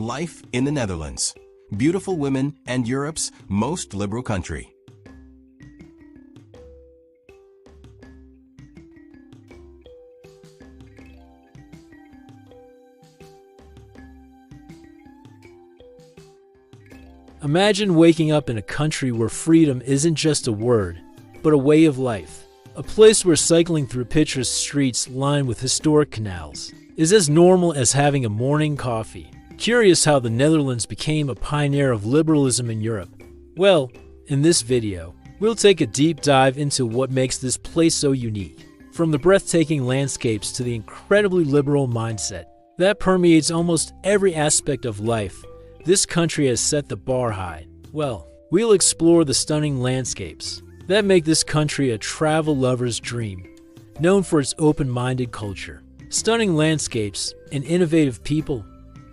Life in the Netherlands. Beautiful women and Europe's most liberal country. Imagine waking up in a country where freedom isn't just a word, but a way of life. A place where cycling through picturesque streets lined with historic canals is as normal as having a morning coffee. Curious how the Netherlands became a pioneer of liberalism in Europe? Well, in this video, we'll take a deep dive into what makes this place so unique. From the breathtaking landscapes to the incredibly liberal mindset that permeates almost every aspect of life, this country has set the bar high. Well, we'll explore the stunning landscapes that make this country a travel lover's dream, known for its open-minded culture. Stunning landscapes and innovative people.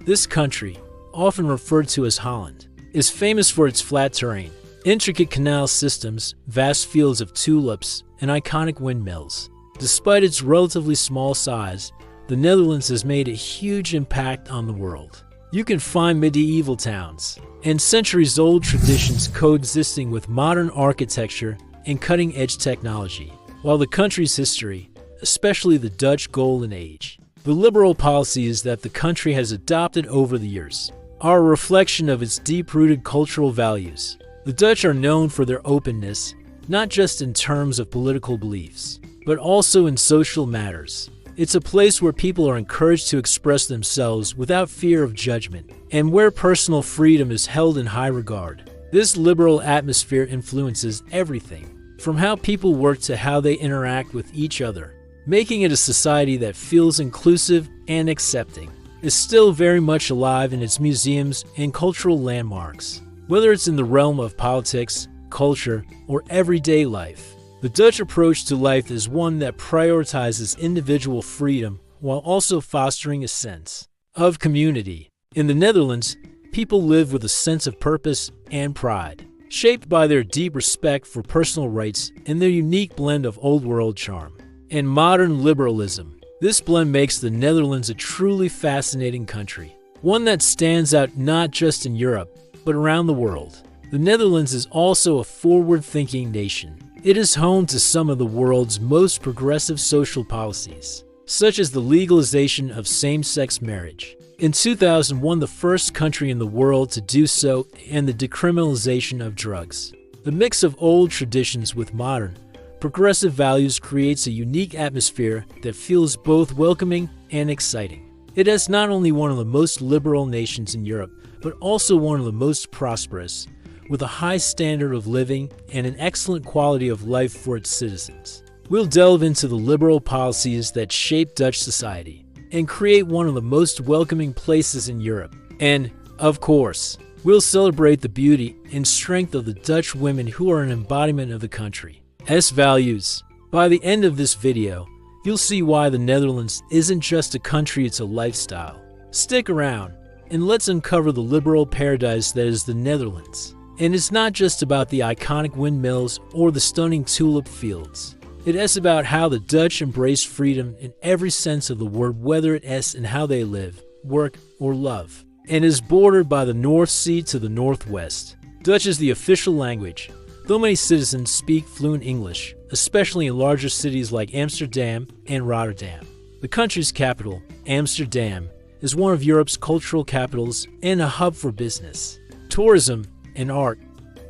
This country, often referred to as Holland, is famous for its flat terrain, intricate canal systems, vast fields of tulips, and iconic windmills. Despite its relatively small size, the Netherlands has made a huge impact on the world. You can find medieval towns and centuries-old traditions coexisting with modern architecture and cutting-edge technology. While the country's history, especially the Dutch Golden Age, the liberal policies that the country has adopted over the years, are a reflection of its deep-rooted cultural values. The Dutch are known for their openness, not just in terms of political beliefs, but also in social matters. It's a place where people are encouraged to express themselves without fear of judgment, and where personal freedom is held in high regard. This liberal atmosphere influences everything, from how people work to how they interact with each other, making it a society that feels inclusive and accepting. It's still very much alive in its museums and cultural landmarks, whether it's in the realm of politics, culture, or everyday life. The Dutch approach to life is one that prioritizes individual freedom while also fostering a sense of community. In the Netherlands, people live with a sense of purpose and pride, shaped by their deep respect for personal rights and their unique blend of old-world charm and modern liberalism. This blend makes the Netherlands a truly fascinating country, one that stands out not just in Europe, but around the world. The Netherlands is also a forward-thinking nation. It is home to some of the world's most progressive social policies, such as the legalization of same-sex marriage. In 2001, the first country in the world to do so, and the decriminalization of drugs. The mix of old traditions with modern, progressive values creates a unique atmosphere that feels both welcoming and exciting. It is not only one of the most liberal nations in Europe, but also one of the most prosperous, with a high standard of living and an excellent quality of life for its citizens. We'll delve into the liberal policies that shape Dutch society and create one of the most welcoming places in Europe. And, of course, we'll celebrate the beauty and strength of the Dutch women who are an embodiment of the country's values. By the end of this video, you'll see why the Netherlands isn't just a country, it's a lifestyle. Stick around, and let's uncover the liberal paradise that is the Netherlands. And it's not just about the iconic windmills or the stunning tulip fields. It is about how the Dutch embrace freedom in every sense of the word, whether it is in how they live, work, or love, and is bordered by the North Sea to the northwest. Dutch is the official language, though many citizens speak fluent English, especially in larger cities like Amsterdam and Rotterdam. The country's capital, Amsterdam, is one of Europe's cultural capitals and a hub for business, tourism, and art.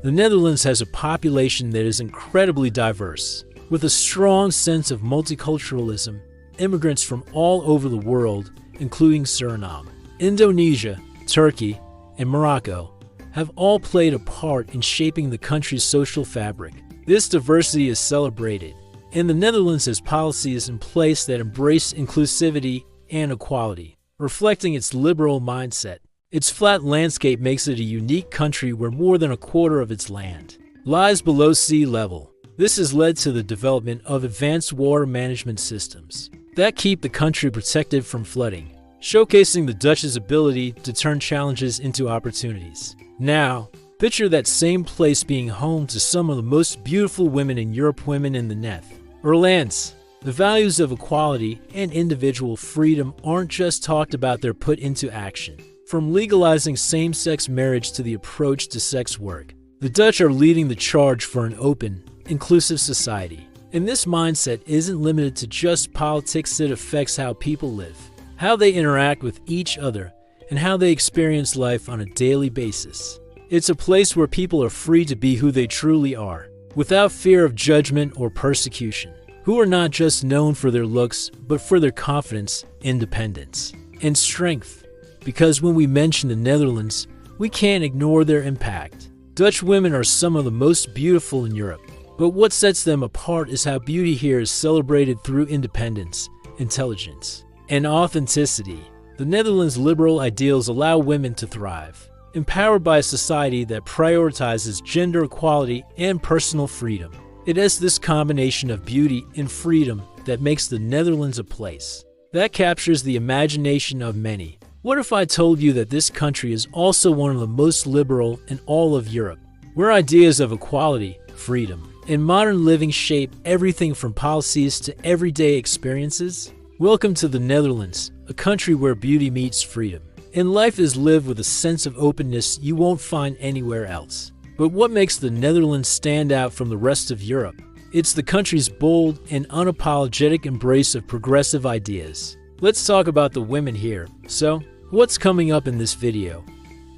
The Netherlands has a population that is incredibly diverse, with a strong sense of multiculturalism. Immigrants from all over the world, including Suriname, Indonesia, Turkey, and Morocco, have all played a part in shaping the country's social fabric. This diversity is celebrated, and the Netherlands has policies in place that embrace inclusivity and equality, reflecting its liberal mindset. Its flat landscape makes it a unique country where more than a quarter of its land lies below sea level. This has led to the development of advanced water management systems that keep the country protected from flooding, showcasing the Dutch's ability to turn challenges into opportunities. Now, picture that same place being home to some of the most beautiful women in Europe, women in the Netherlands. The values of equality and individual freedom aren't just talked about, they're put into action. From legalizing same-sex marriage to the approach to sex work, the Dutch are leading the charge for an open, inclusive society. And this mindset isn't limited to just politics. It affects how people live, how they interact with each other, and how they experience life on a daily basis. It's a place where people are free to be who they truly are, without fear of judgment or persecution, who are not just known for their looks, but for their confidence, independence, and strength. Because when we mention the Netherlands, we can't ignore their impact. Dutch women are some of the most beautiful in Europe, but what sets them apart is how beauty here is celebrated through independence, intelligence, and authenticity. The Netherlands' liberal ideals allow women to thrive, empowered by a society that prioritizes gender equality and personal freedom. It is this combination of beauty and freedom that makes the Netherlands a place that captures the imagination of many. What if I told you that this country is also one of the most liberal in all of Europe, where ideas of equality, freedom, and modern living shape everything from policies to everyday experiences? Welcome to the Netherlands, a country where beauty meets freedom, and life is lived with a sense of openness you won't find anywhere else. But what makes the Netherlands stand out from the rest of Europe? It's the country's bold and unapologetic embrace of progressive ideas. Let's talk about the women here. So, what's coming up in this video?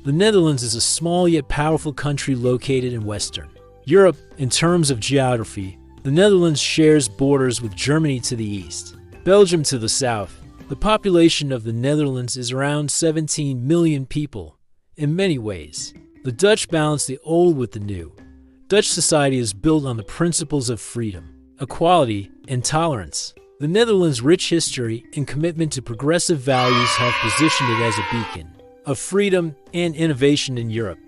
The Netherlands is a small yet powerful country located in Western Europe. In terms of geography, the Netherlands shares borders with Germany to the east, Belgium to the south. The population of the Netherlands is around 17 million people. In many ways, the Dutch balance the old with the new. Dutch society is built on the principles of freedom, equality, and tolerance. The Netherlands' rich history and commitment to progressive values have positioned it as a beacon of freedom and innovation in Europe.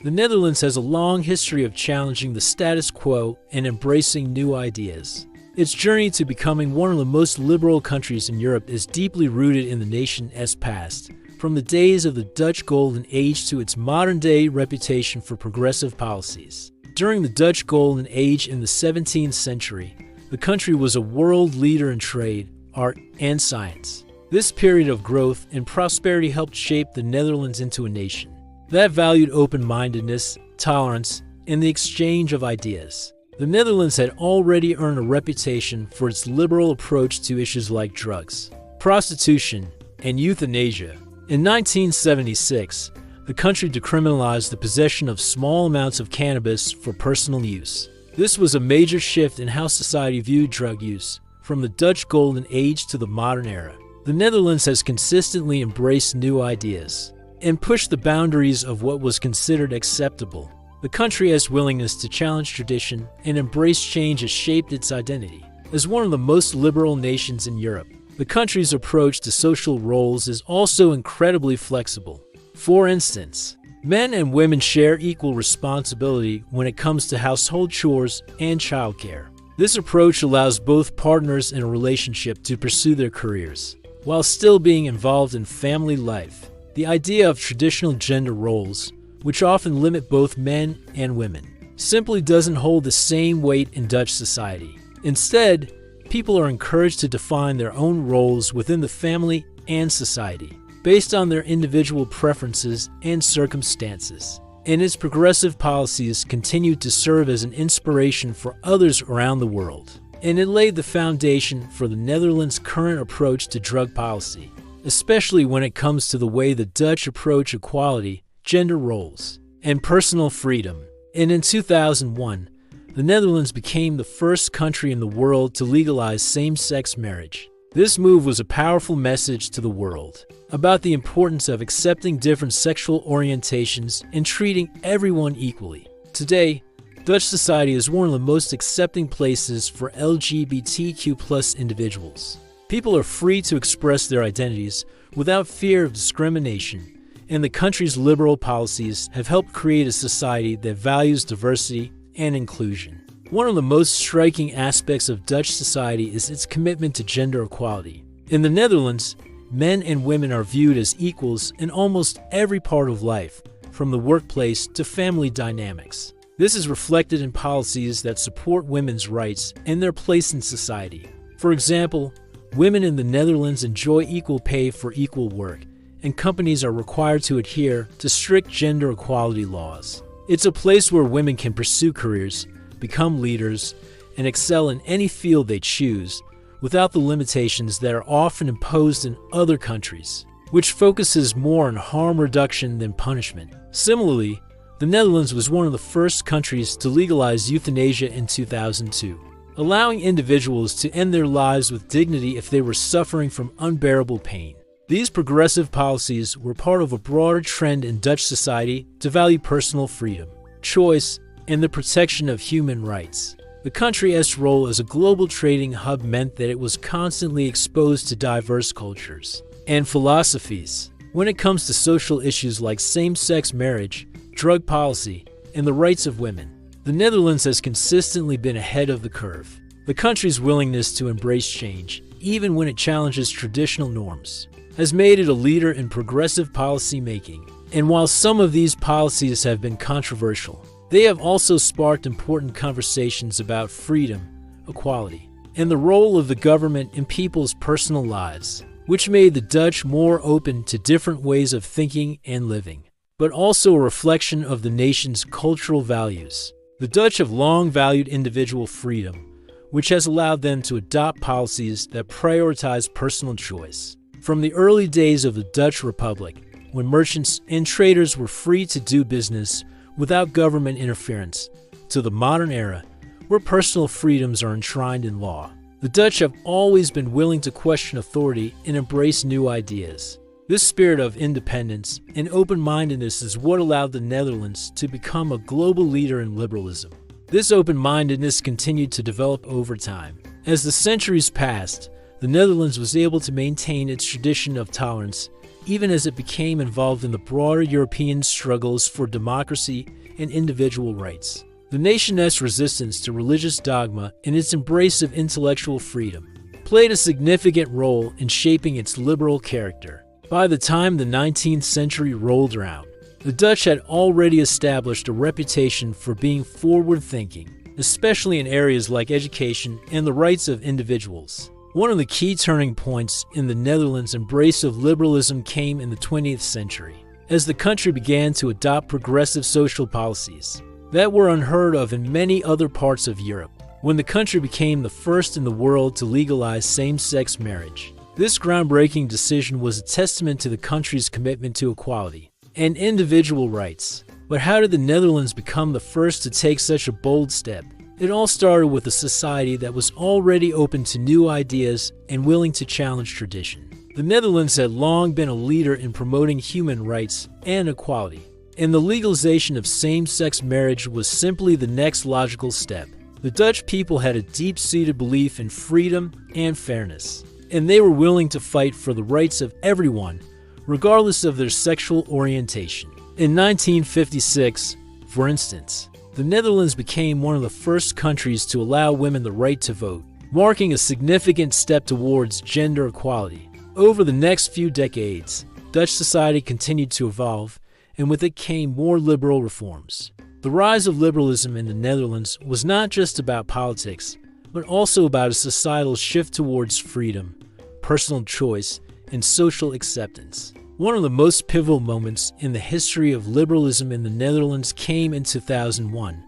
The Netherlands has a long history of challenging the status quo and embracing new ideas. Its journey to becoming one of the most liberal countries in Europe is deeply rooted in the nation's past, from the days of the Dutch Golden Age to its modern-day reputation for progressive policies. During the Dutch Golden Age in the 17th century, the country was a world leader in trade, art, and science. This period of growth and prosperity helped shape the Netherlands into a nation that valued open-mindedness, tolerance, and the exchange of ideas. The Netherlands had already earned a reputation for its liberal approach to issues like drugs, prostitution, and euthanasia. In 1976, the country decriminalized the possession of small amounts of cannabis for personal use. This was a major shift in how society viewed drug use, from the Dutch Golden Age to the modern era. The Netherlands has consistently embraced new ideas and pushed the boundaries of what was considered acceptable. The country's willingness to challenge tradition and embrace change has shaped its identity. As one of the most liberal nations in Europe, the country's approach to social roles is also incredibly flexible. For instance, men and women share equal responsibility when it comes to household chores and childcare. This approach allows both partners in a relationship to pursue their careers, while still being involved in family life. The idea of traditional gender roles, which often limit both men and women, simply doesn't hold the same weight in Dutch society. Instead, people are encouraged to define their own roles within the family and society, based on their individual preferences and circumstances. And its progressive policies continue to serve as an inspiration for others around the world. And it laid the foundation for the Netherlands' current approach to drug policy, especially when it comes to the way the Dutch approach equality, gender roles, and personal freedom. And in 2001, the Netherlands became the first country in the world to legalize same-sex marriage. This move was a powerful message to the world about the importance of accepting different sexual orientations and treating everyone equally. Today, Dutch society is one of the most accepting places for LGBTQ+ individuals. People are free to express their identities without fear of discrimination, and the country's liberal policies have helped create a society that values diversity and inclusion. One of the most striking aspects of Dutch society is its commitment to gender equality. In the Netherlands, men and women are viewed as equals in almost every part of life, from the workplace to family dynamics. This is reflected in policies that support women's rights and their place in society. For example, women in the Netherlands enjoy equal pay for equal work, and companies are required to adhere to strict gender equality laws. It's a place where women can pursue careers, become leaders, and excel in any field they choose without the limitations that are often imposed in other countries, which focuses more on harm reduction than punishment. Similarly, the Netherlands was one of the first countries to legalize euthanasia in 2002, allowing individuals to end their lives with dignity if they were suffering from unbearable pain. These progressive policies were part of a broader trend in Dutch society to value personal freedom, choice, and the protection of human rights. The country's role as a global trading hub meant that it was constantly exposed to diverse cultures and philosophies. When it comes to social issues like same-sex marriage, drug policy, and the rights of women, the Netherlands has consistently been ahead of the curve. The country's willingness to embrace change, even when it challenges traditional norms, has made it a leader in progressive policy making. And while some of these policies have been controversial, they have also sparked important conversations about freedom, equality, and the role of the government in people's personal lives, which made the Dutch more open to different ways of thinking and living, but also a reflection of the nation's cultural values. The Dutch have long valued individual freedom, which has allowed them to adopt policies that prioritize personal choice. From the early days of the Dutch Republic, when merchants and traders were free to do business without government interference, to the modern era, where personal freedoms are enshrined in law, the Dutch have always been willing to question authority and embrace new ideas. This spirit of independence and open-mindedness is what allowed the Netherlands to become a global leader in liberalism. This open-mindedness continued to develop over time. As the centuries passed, the Netherlands was able to maintain its tradition of tolerance, even as it became involved in the broader European struggles for democracy and individual rights. The nation's resistance to religious dogma and its embrace of intellectual freedom played a significant role in shaping its liberal character. By the time the 19th century rolled around, the Dutch had already established a reputation for being forward-thinking, especially in areas like education and the rights of individuals. One of the key turning points in the Netherlands' embrace of liberalism came in the 20th century, as the country began to adopt progressive social policies that were unheard of in many other parts of Europe. When the country became the first in the world to legalize same-sex marriage, this groundbreaking decision was a testament to the country's commitment to equality and individual rights. But how did the Netherlands become the first to take such a bold step? It all started with a society that was already open to new ideas and willing to challenge tradition. The Netherlands had long been a leader in promoting human rights and equality, and the legalization of same-sex marriage was simply the next logical step. The Dutch people had a deep-seated belief in freedom and fairness, and they were willing to fight for the rights of everyone, regardless of their sexual orientation. In 1956, for instance, the Netherlands became one of the first countries to allow women the right to vote, marking a significant step towards gender equality. Over the next few decades, Dutch society continued to evolve, and with it came more liberal reforms. The rise of liberalism in the Netherlands was not just about politics, but also about a societal shift towards freedom, personal choice, and social acceptance. One of the most pivotal moments in the history of liberalism in the Netherlands came in 2001,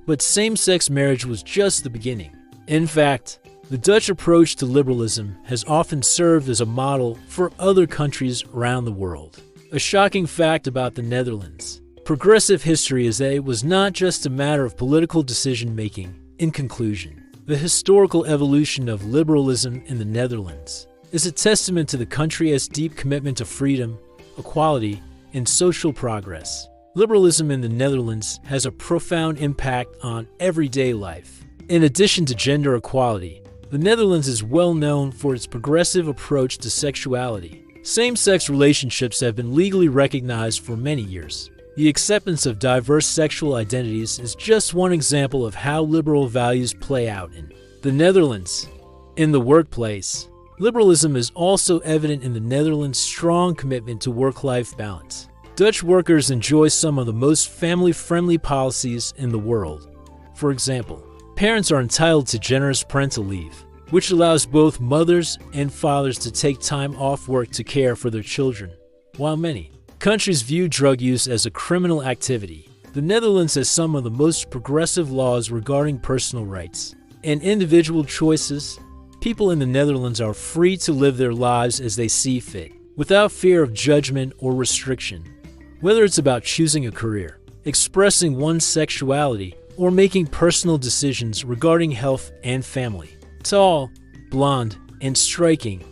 but same-sex marriage was just the beginning. In fact, the Dutch approach to liberalism has often served as a model for other countries around the world. A shocking fact about the Netherlands' progressive history is that it was not just a matter of political decision-making. In conclusion, the historical evolution of liberalism in the Netherlands is a testament to the country's deep commitment to freedom, equality, and social progress. Liberalism in the Netherlands has a profound impact on everyday life. In addition to gender equality, the Netherlands is well known for its progressive approach to sexuality. Same-sex relationships have been legally recognized for many years. The acceptance of diverse sexual identities is just one example of how liberal values play out in the Netherlands. In the workplace, liberalism is also evident in the Netherlands' strong commitment to work-life balance. Dutch workers enjoy some of the most family-friendly policies in the world. For example, parents are entitled to generous parental leave, which allows both mothers and fathers to take time off work to care for their children. While many countries view drug use as a criminal activity, the Netherlands has some of the most progressive laws regarding personal rights and individual choices. People in the Netherlands are free to live their lives as they see fit, without fear of judgment or restriction. Whether it's about choosing a career, expressing one's sexuality, or making personal decisions regarding health and family. Tall, blonde, and striking,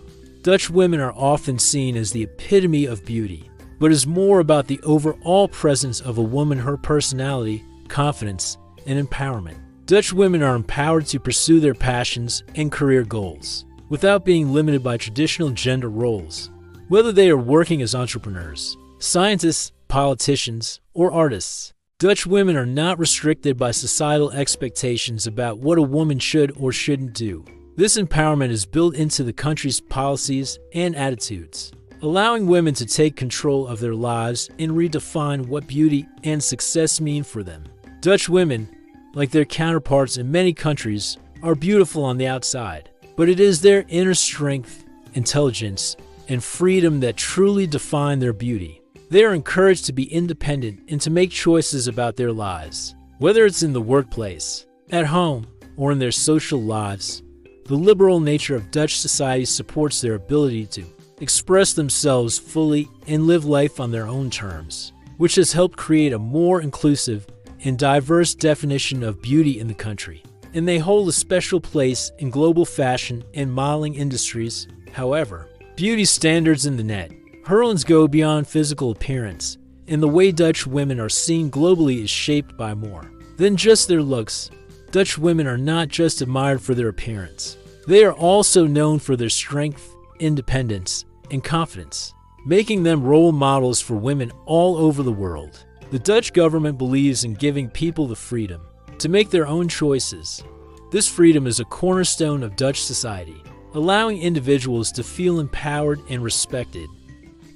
Dutch women are often seen as the epitome of beauty, but is more about the overall presence of a woman, her personality, confidence, and empowerment. Dutch women are empowered to pursue their passions and career goals without being limited by traditional gender roles. Whether they are working as entrepreneurs, scientists, politicians, or artists, Dutch women are not restricted by societal expectations about what a woman should or shouldn't do. This empowerment is built into the country's policies and attitudes, allowing women to take control of their lives and redefine what beauty and success mean for them. Dutch women, like their counterparts in many countries, are beautiful on the outside, but it is their inner strength, intelligence, and freedom that truly define their beauty. They are encouraged to be independent and to make choices about their lives. Whether it's in the workplace, at home, or in their social lives, the liberal nature of Dutch society supports their ability to express themselves fully and live life on their own terms, which has helped create a more inclusive and diverse definition of beauty in the country. And they hold a special place in global fashion and modeling industries. However, beauty standards in the Netherlands go beyond physical appearance, and the way Dutch women are seen globally is shaped by more than just their looks. Dutch women are not just admired for their appearance. They are also known for their strength, independence, and confidence, making them role models for women all over the world. The Dutch government believes in giving people the freedom to make their own choices. This freedom is a cornerstone of Dutch society, allowing individuals to feel empowered and respected.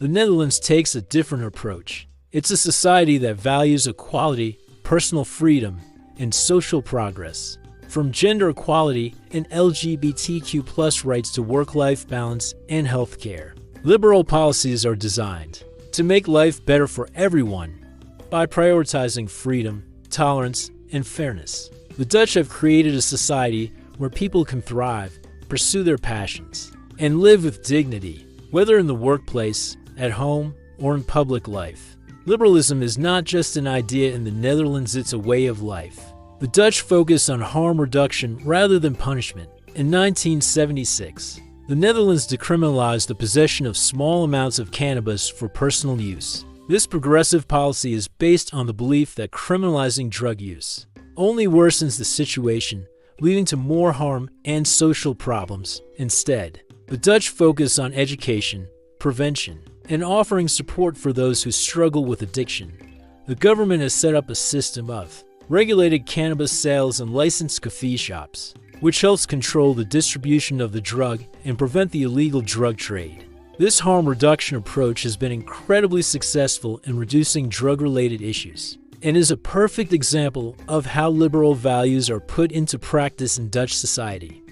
The Netherlands takes a different approach. It's a society that values equality, personal freedom, and social progress. From gender equality and LGBTQ+ rights to work-life balance and healthcare, liberal policies are designed to make life better for everyone by prioritizing freedom, tolerance, and fairness. The Dutch have created a society where people can thrive, pursue their passions, and live with dignity, whether in the workplace, at home, or in public life. Liberalism is not just an idea in the Netherlands, it's a way of life. The Dutch focus on harm reduction rather than punishment. In 1976, the Netherlands decriminalized the possession of small amounts of cannabis for personal use. This progressive policy is based on the belief that criminalizing drug use only worsens the situation, leading to more harm and social problems. Instead, the Dutch focus on education, prevention, and offering support for those who struggle with addiction. The government has set up a system of regulated cannabis sales and licensed coffee shops, which helps control the distribution of the drug and prevent the illegal drug trade. This harm reduction approach has been incredibly successful in reducing drug-related issues and is a perfect example of how liberal values are put into practice in Dutch society.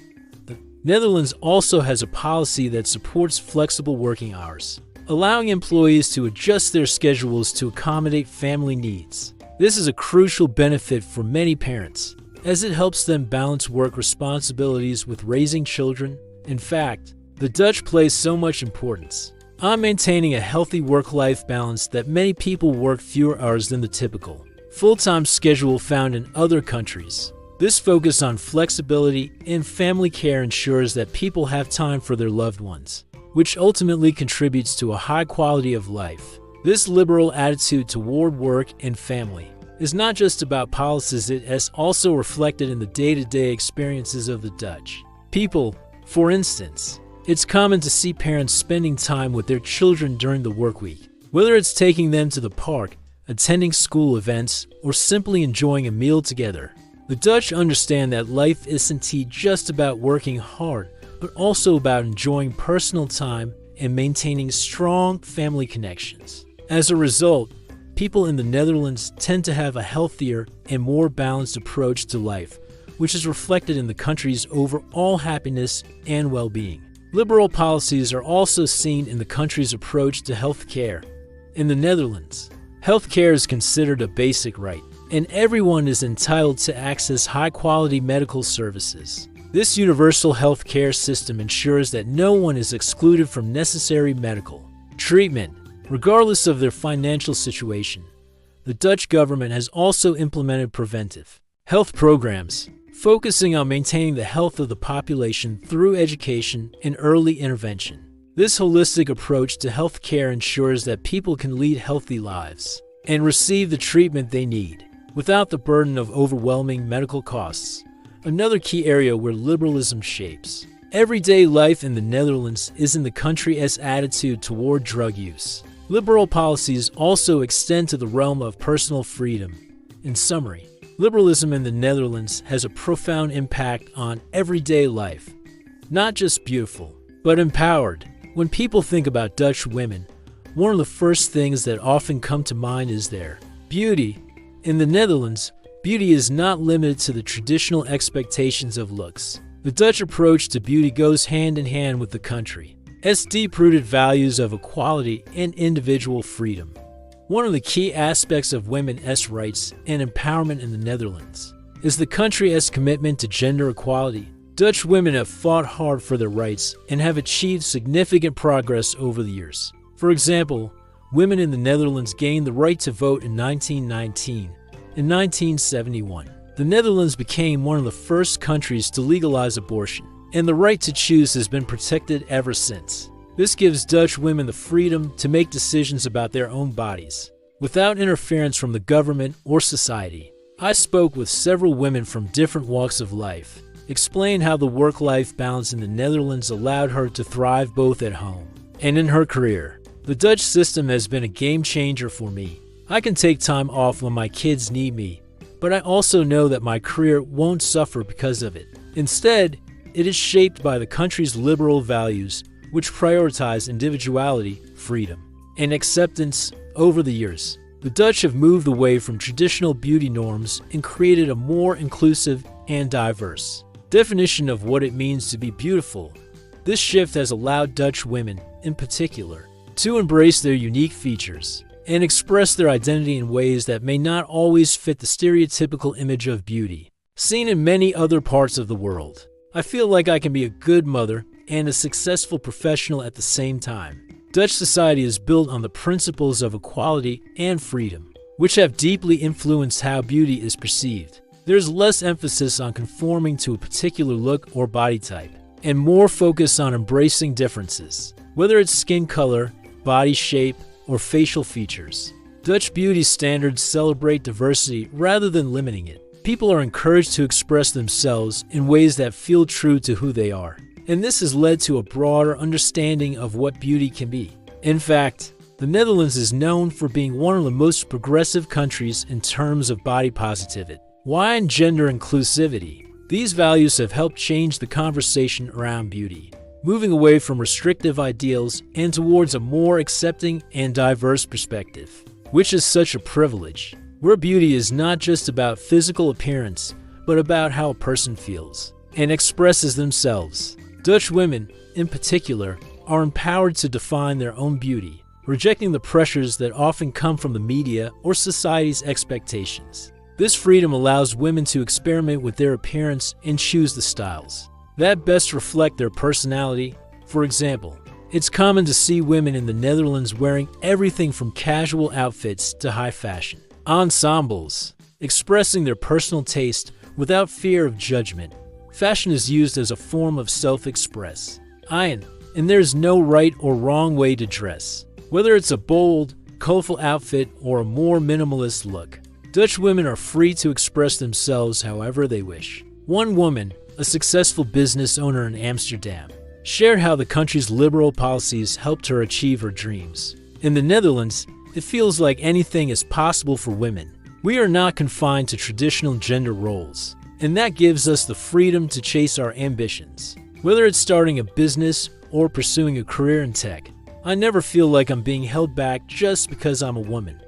The Netherlands also has a policy that supports flexible working hours, allowing employees to adjust their schedules to accommodate family needs. This is a crucial benefit for many parents, as it helps them balance work responsibilities with raising children. In fact, the Dutch place so much importance on maintaining a healthy work-life balance that many people work fewer hours than the typical full-time schedule found in other countries. This focus on flexibility and family care ensures that people have time for their loved ones, which ultimately contributes to a high quality of life. This liberal attitude toward work and family is not just about policies, it is also reflected in the day-to-day experiences of the Dutch people. For instance, it's common to see parents spending time with their children during the work week, whether it's taking them to the park, attending school events, or simply enjoying a meal together. The Dutch understand that life isn't just about working hard, but also about enjoying personal time and maintaining strong family connections. As a result, people in the Netherlands tend to have a healthier and more balanced approach to life, which is reflected in the country's overall happiness and well-being. Liberal policies are also seen in the country's approach to health care. In the Netherlands, healthcare is considered a basic right, and everyone is entitled to access high-quality medical services. This universal healthcare system ensures that no one is excluded from necessary medical treatment, regardless of their financial situation. The Dutch government has also implemented preventive health programs, focusing on maintaining the health of the population through education and early intervention. This holistic approach to healthcare ensures that people can lead healthy lives and receive the treatment they need without the burden of overwhelming medical costs. Another key area where liberalism shapes everyday life in the Netherlands is in the country's attitude toward drug use. Liberal policies also extend to the realm of personal freedom. In summary, liberalism in the Netherlands has a profound impact on everyday life. Not just beautiful, but empowered. When people think about Dutch women, one of the first things that often come to mind is their beauty. In the Netherlands, beauty is not limited to the traditional expectations of looks. The Dutch approach to beauty goes hand in hand with the country's deep-rooted values of equality and individual freedom. One of the key aspects of women's rights and empowerment in the Netherlands is the country's commitment to gender equality. Dutch women have fought hard for their rights and have achieved significant progress over the years. For example, women in the Netherlands gained the right to vote in 1919. In 1971, the Netherlands became one of the first countries to legalize abortion, and the right to choose has been protected ever since. This gives Dutch women the freedom to make decisions about their own bodies, without interference from the government or society. I spoke with several women from different walks of life, explained how the work-life balance in the Netherlands allowed her to thrive both at home and in her career. The Dutch system has been a game changer for me. I can take time off when my kids need me, but I also know that my career won't suffer because of it. Instead, it is shaped by the country's liberal values, which prioritize individuality, freedom, and acceptance. Over the years, the Dutch have moved away from traditional beauty norms and created a more inclusive and diverse definition of what it means to be beautiful. This shift has allowed Dutch women, in particular, to embrace their unique features and express their identity in ways that may not always fit the stereotypical image of beauty seen in many other parts of the world. I feel like I can be a good mother and a successful professional at the same time. Dutch society is built on the principles of equality and freedom, which have deeply influenced how beauty is perceived. There's less emphasis on conforming to a particular look or body type, and more focus on embracing differences, whether it's skin color, body shape, or facial features. Dutch beauty standards celebrate diversity rather than limiting it. People are encouraged to express themselves in ways that feel true to who they are, and this has led to a broader understanding of what beauty can be. In fact, the Netherlands is known for being one of the most progressive countries in terms of body positivity. Why and gender inclusivity? These values have helped change the conversation around beauty, moving away from restrictive ideals and towards a more accepting and diverse perspective, which is such a privilege, where beauty is not just about physical appearance, but about how a person feels and expresses themselves. Dutch women, in particular, are empowered to define their own beauty, rejecting the pressures that often come from the media or society's expectations. This freedom allows women to experiment with their appearance and choose the styles that best reflect their personality. For example, it's common to see women in the Netherlands wearing everything from casual outfits to high fashion ensembles, expressing their personal taste without fear of judgment. Fashion is used as a form of self-express, and there's no right or wrong way to dress, whether it's a bold, colorful outfit or a more minimalist look. Dutch women are free to express themselves however they wish. One woman, a successful business owner in Amsterdam, shared how the country's liberal policies helped her achieve her dreams. In the Netherlands, it feels like anything is possible for women. We are not confined to traditional gender roles, and that gives us the freedom to chase our ambitions. Whether it's starting a business or pursuing a career in tech, I never feel like I'm being held back just because I'm a woman.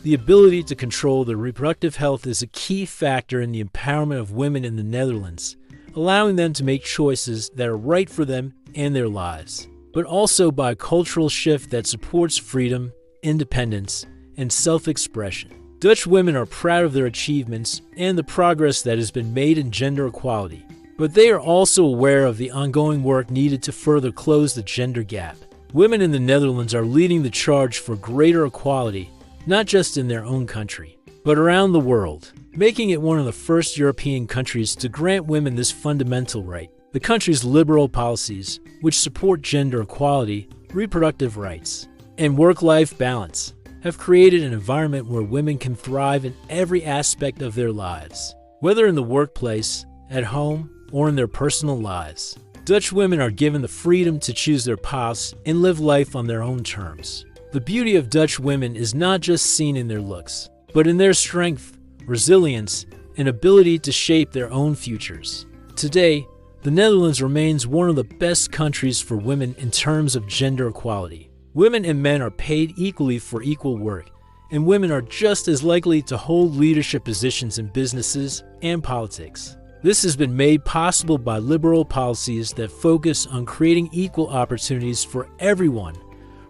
The ability to control their reproductive health is a key factor in the empowerment of women in the Netherlands, allowing them to make choices that are right for them and their lives, but also by a cultural shift that supports freedom, independence and self-expression. Dutch women are proud of their achievements and the progress that has been made in gender equality, but they are also aware of the ongoing work needed to further close the gender gap. Women in the Netherlands are leading the charge for greater equality, not just in their own country, but around the world, making it one of the first European countries to grant women this fundamental right. The country's liberal policies, which support gender equality, reproductive rights, and work-life balance, have created an environment where women can thrive in every aspect of their lives, whether in the workplace, at home, or in their personal lives. Dutch women are given the freedom to choose their paths and live life on their own terms. The beauty of Dutch women is not just seen in their looks, but in their strength, resilience, and ability to shape their own futures. Today, the Netherlands remains one of the best countries for women in terms of gender equality. Women and men are paid equally for equal work, and women are just as likely to hold leadership positions in businesses and politics. This has been made possible by liberal policies that focus on creating equal opportunities for everyone,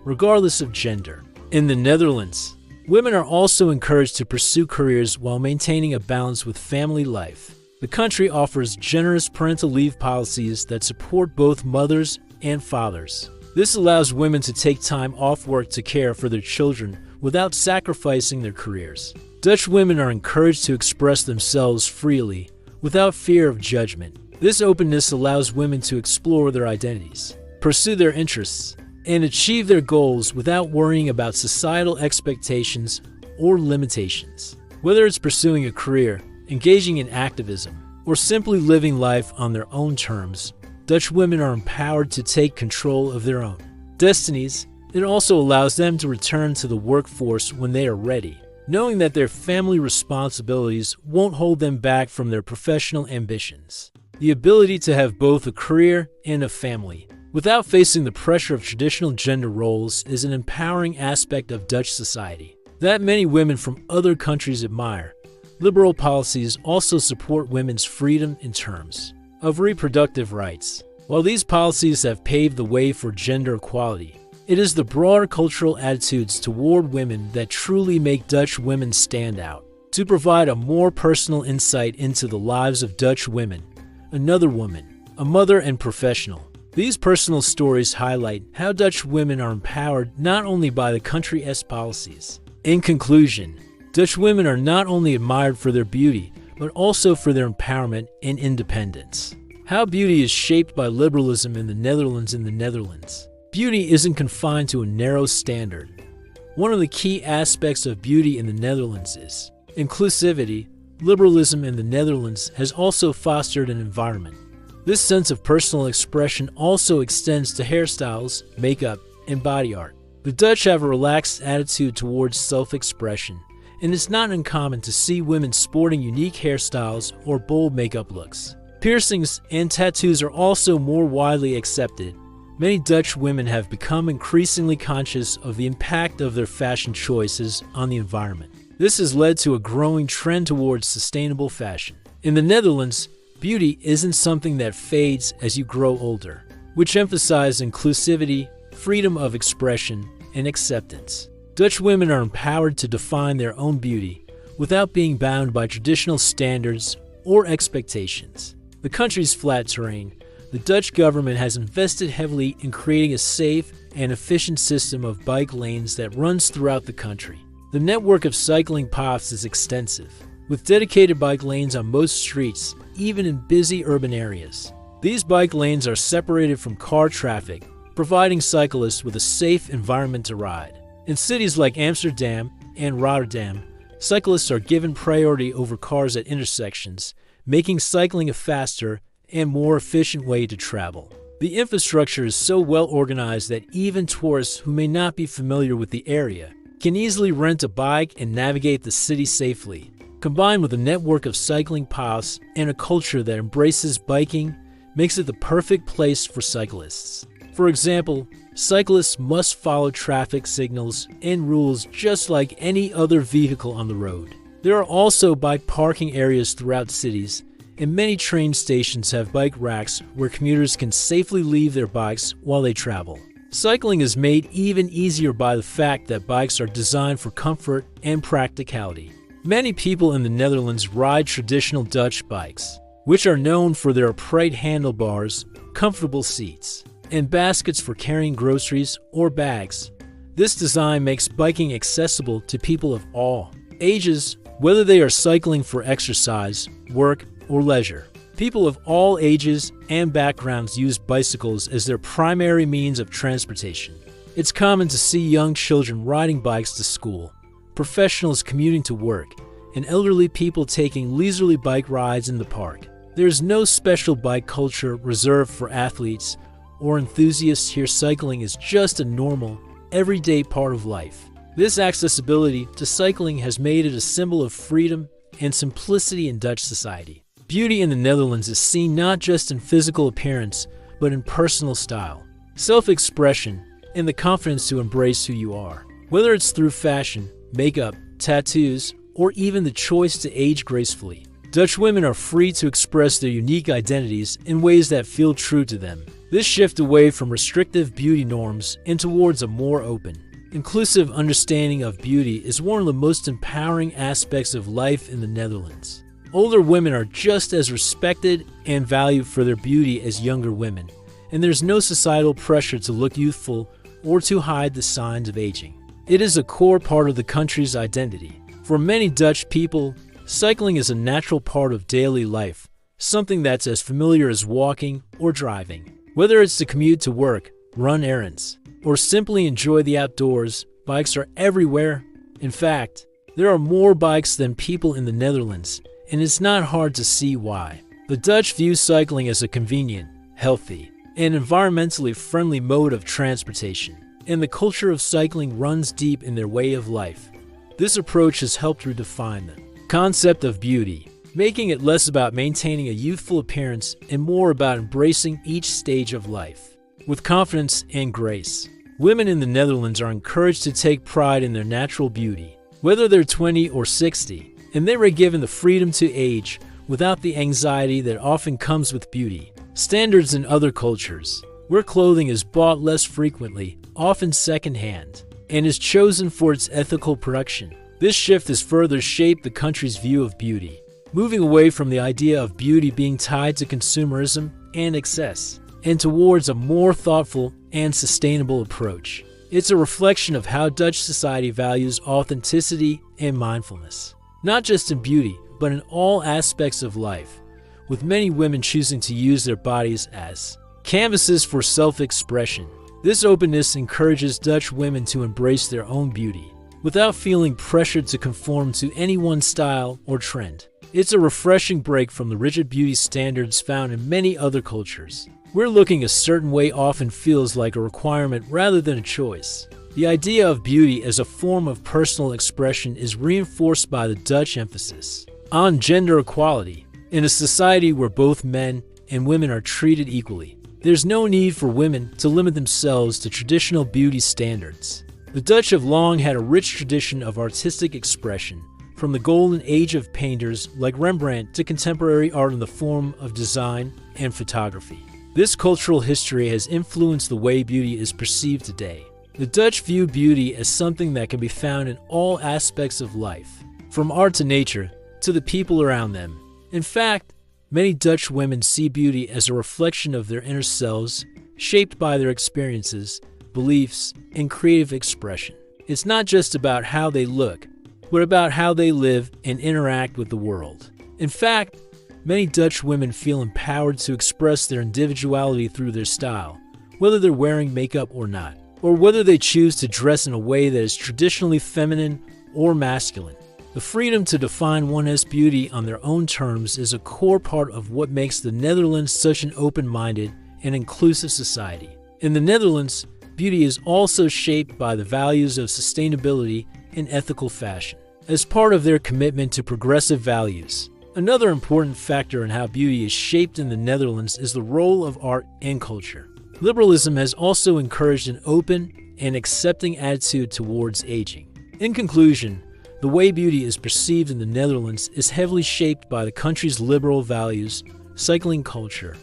regardless of gender. In the Netherlands, women are also encouraged to pursue careers while maintaining a balance with family life. The country offers generous parental leave policies that support both mothers and fathers. This allows women to take time off work to care for their children without sacrificing their careers. Dutch women are encouraged to express themselves freely, without fear of judgment. This openness allows women to explore their identities, pursue their interests, and achieve their goals without worrying about societal expectations or limitations. Whether it's pursuing a career, engaging in activism, or simply living life on their own terms, Dutch women are empowered to take control of their own destinies. It also allows them to return to the workforce when they are ready, knowing that their family responsibilities won't hold them back from their professional ambitions. The ability to have both a career and a family without facing the pressure of traditional gender roles is an empowering aspect of Dutch society that many women from other countries admire. Liberal policies also support women's freedom in terms of reproductive rights. While these policies have paved the way for gender equality, it is the broader cultural attitudes toward women that truly make Dutch women stand out. To provide a more personal insight into the lives of Dutch women, another woman, a mother and professional. These personal stories highlight how Dutch women are empowered not only by the country's policies. In conclusion, Dutch women are not only admired for their beauty, but also for their empowerment and independence. How beauty is shaped by liberalism in the Netherlands. Beauty isn't confined to a narrow standard. One of the key aspects of beauty in the Netherlands is inclusivity. Liberalism in the Netherlands has also fostered an environment. This sense of personal expression also extends to hairstyles, makeup, and body art. The Dutch have a relaxed attitude towards self-expression, and it's not uncommon to see women sporting unique hairstyles or bold makeup looks. Piercings and tattoos are also more widely accepted. Many Dutch women have become increasingly conscious of the impact of their fashion choices on the environment. This has led to a growing trend towards sustainable fashion. In the Netherlands, beauty isn't something that fades as you grow older, which emphasizes inclusivity, freedom of expression, and acceptance. Dutch women are empowered to define their own beauty without being bound by traditional standards or expectations. The country's flat terrain, the Dutch government has invested heavily in creating a safe and efficient system of bike lanes that runs throughout the country. The network of cycling paths is extensive, with dedicated bike lanes on most streets, even in busy urban areas. These bike lanes are separated from car traffic, providing cyclists with a safe environment to ride. In cities like Amsterdam and Rotterdam, cyclists are given priority over cars at intersections, making cycling a faster and more efficient way to travel. The infrastructure is so well organized that even tourists who may not be familiar with the area can easily rent a bike and navigate the city safely. Combined with a network of cycling paths and a culture that embraces biking, makes it the perfect place for cyclists. For example, cyclists must follow traffic signals and rules just like any other vehicle on the road. There are also bike parking areas throughout cities, and many train stations have bike racks where commuters can safely leave their bikes while they travel. Cycling is made even easier by the fact that bikes are designed for comfort and practicality. Many people in the Netherlands ride traditional Dutch bikes, which are known for their upright handlebars, comfortable seats, and baskets for carrying groceries or bags. This design makes biking accessible to people of all ages, whether they are cycling for exercise, work, or leisure. People of all ages and backgrounds use bicycles as their primary means of transportation. It's common to see young children riding bikes to school, professionals commuting to work, and elderly people taking leisurely bike rides in the park. There is no special bike culture reserved for athletes or enthusiasts here. Cycling is just a normal, everyday part of life. This accessibility to cycling has made it a symbol of freedom and simplicity in Dutch society. Beauty in the Netherlands is seen not just in physical appearance, but in personal style, self-expression, and the confidence to embrace who you are. Whether it's through fashion, makeup, tattoos, or even the choice to age gracefully, Dutch women are free to express their unique identities in ways that feel true to them. This shift away from restrictive beauty norms and towards a more open, inclusive understanding of beauty is one of the most empowering aspects of life in the Netherlands. Older women are just as respected and valued for their beauty as younger women, and there's no societal pressure to look youthful or to hide the signs of aging. It is a core part of the country's identity. For many Dutch people, cycling is a natural part of daily life, something that's as familiar as walking or driving. Whether it's to commute to work, run errands, or simply enjoy the outdoors, bikes are everywhere. In fact, there are more bikes than people in the Netherlands, and it's not hard to see why. The Dutch view cycling as a convenient, healthy, and environmentally friendly mode of transportation, and the culture of cycling runs deep in their way of life. This approach has helped redefine the concept of beauty, making it less about maintaining a youthful appearance and more about embracing each stage of life with confidence and grace. Women in the Netherlands are encouraged to take pride in their natural beauty, whether they're 20 or 60. And they were given the freedom to age without the anxiety that often comes with beauty standards in other cultures, where clothing is bought less frequently, often secondhand, and is chosen for its ethical production. This shift has further shaped the country's view of beauty, moving away from the idea of beauty being tied to consumerism and excess, and towards a more thoughtful and sustainable approach. It's a reflection of how Dutch society values authenticity and mindfulness, not just in beauty, but in all aspects of life, with many women choosing to use their bodies as canvases for self-expression. This openness encourages Dutch women to embrace their own beauty, without feeling pressured to conform to any one style or trend. It's a refreshing break from the rigid beauty standards found in many other cultures, where looking a certain way often feels like a requirement rather than a choice. The idea of beauty as a form of personal expression is reinforced by the Dutch emphasis on gender equality. In a society where both men and women are treated equally, there's no need for women to limit themselves to traditional beauty standards. The Dutch have long had a rich tradition of artistic expression, from the golden age of painters like Rembrandt to contemporary art in the form of design and photography. This cultural history has influenced the way beauty is perceived today. The Dutch view beauty as something that can be found in all aspects of life, from art to nature to the people around them. In fact, many Dutch women see beauty as a reflection of their inner selves, shaped by their experiences, beliefs, and creative expression. It's not just about how they look, but about how they live and interact with the world. In fact, many Dutch women feel empowered to express their individuality through their style, whether they're wearing makeup or not, or whether they choose to dress in a way that is traditionally feminine or masculine. The freedom to define one's beauty on their own terms is a core part of what makes the Netherlands such an open-minded and inclusive society. In the Netherlands, beauty is also shaped by the values of sustainability and ethical fashion, as part of their commitment to progressive values. Another important factor in how beauty is shaped in the Netherlands is the role of art and culture. Liberalism has also encouraged an open and accepting attitude towards aging. In conclusion, the way beauty is perceived in the Netherlands is heavily shaped by the country's liberal values, cycling culture,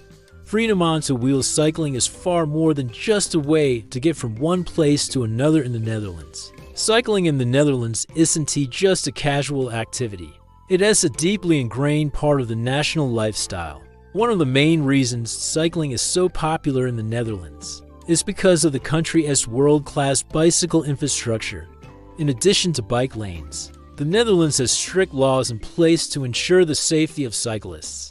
Freedom onto wheels cycling is far more than just a way to get from one place to another in the Netherlands. Cycling in the Netherlands isn't just a casual activity. It is a deeply ingrained part of the national lifestyle. One of the main reasons cycling is so popular in the Netherlands is because of the country's world-class bicycle infrastructure. In addition to bike lanes, the Netherlands has strict laws in place to ensure the safety of cyclists.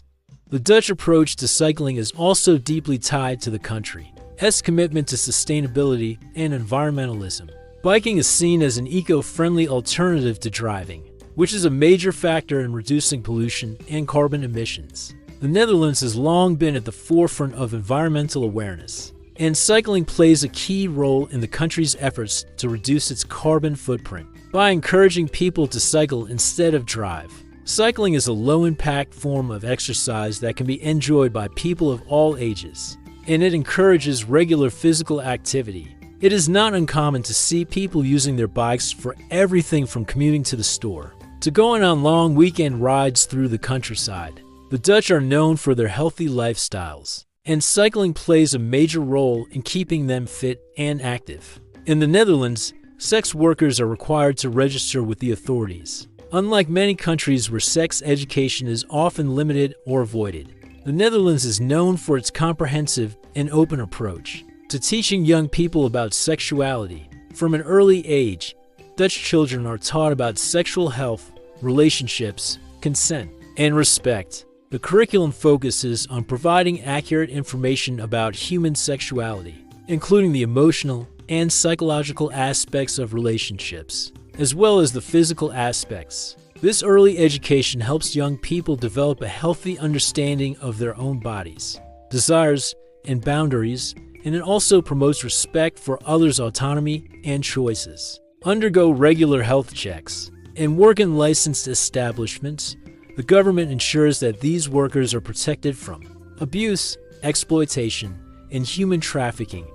The Dutch approach to cycling is also deeply tied to the country's commitment to sustainability and environmentalism. Biking is seen as an eco-friendly alternative to driving, which is a major factor in reducing pollution and carbon emissions. The Netherlands has long been at the forefront of environmental awareness, and cycling plays a key role in the country's efforts to reduce its carbon footprint. By encouraging people to cycle instead of drive, cycling is a low-impact form of exercise that can be enjoyed by people of all ages, and it encourages regular physical activity. It is not uncommon to see people using their bikes for everything from commuting to the store to going on long weekend rides through the countryside. The Dutch are known for their healthy lifestyles, and cycling plays a major role in keeping them fit and active. In the Netherlands, sex workers are required to register with the authorities. Unlike many countries where sex education is often limited or avoided, the Netherlands is known for its comprehensive and open approach to teaching young people about sexuality. From an early age, Dutch children are taught about sexual health, relationships, consent, and respect. The curriculum focuses on providing accurate information about human sexuality, including the emotional and psychological aspects of relationships, as well as the physical aspects. This early education helps young people develop a healthy understanding of their own bodies, desires, and boundaries, and it also promotes respect for others' autonomy and choices. Undergo regular health checks and work in licensed establishments. The government ensures that these workers are protected from abuse, exploitation, and human trafficking,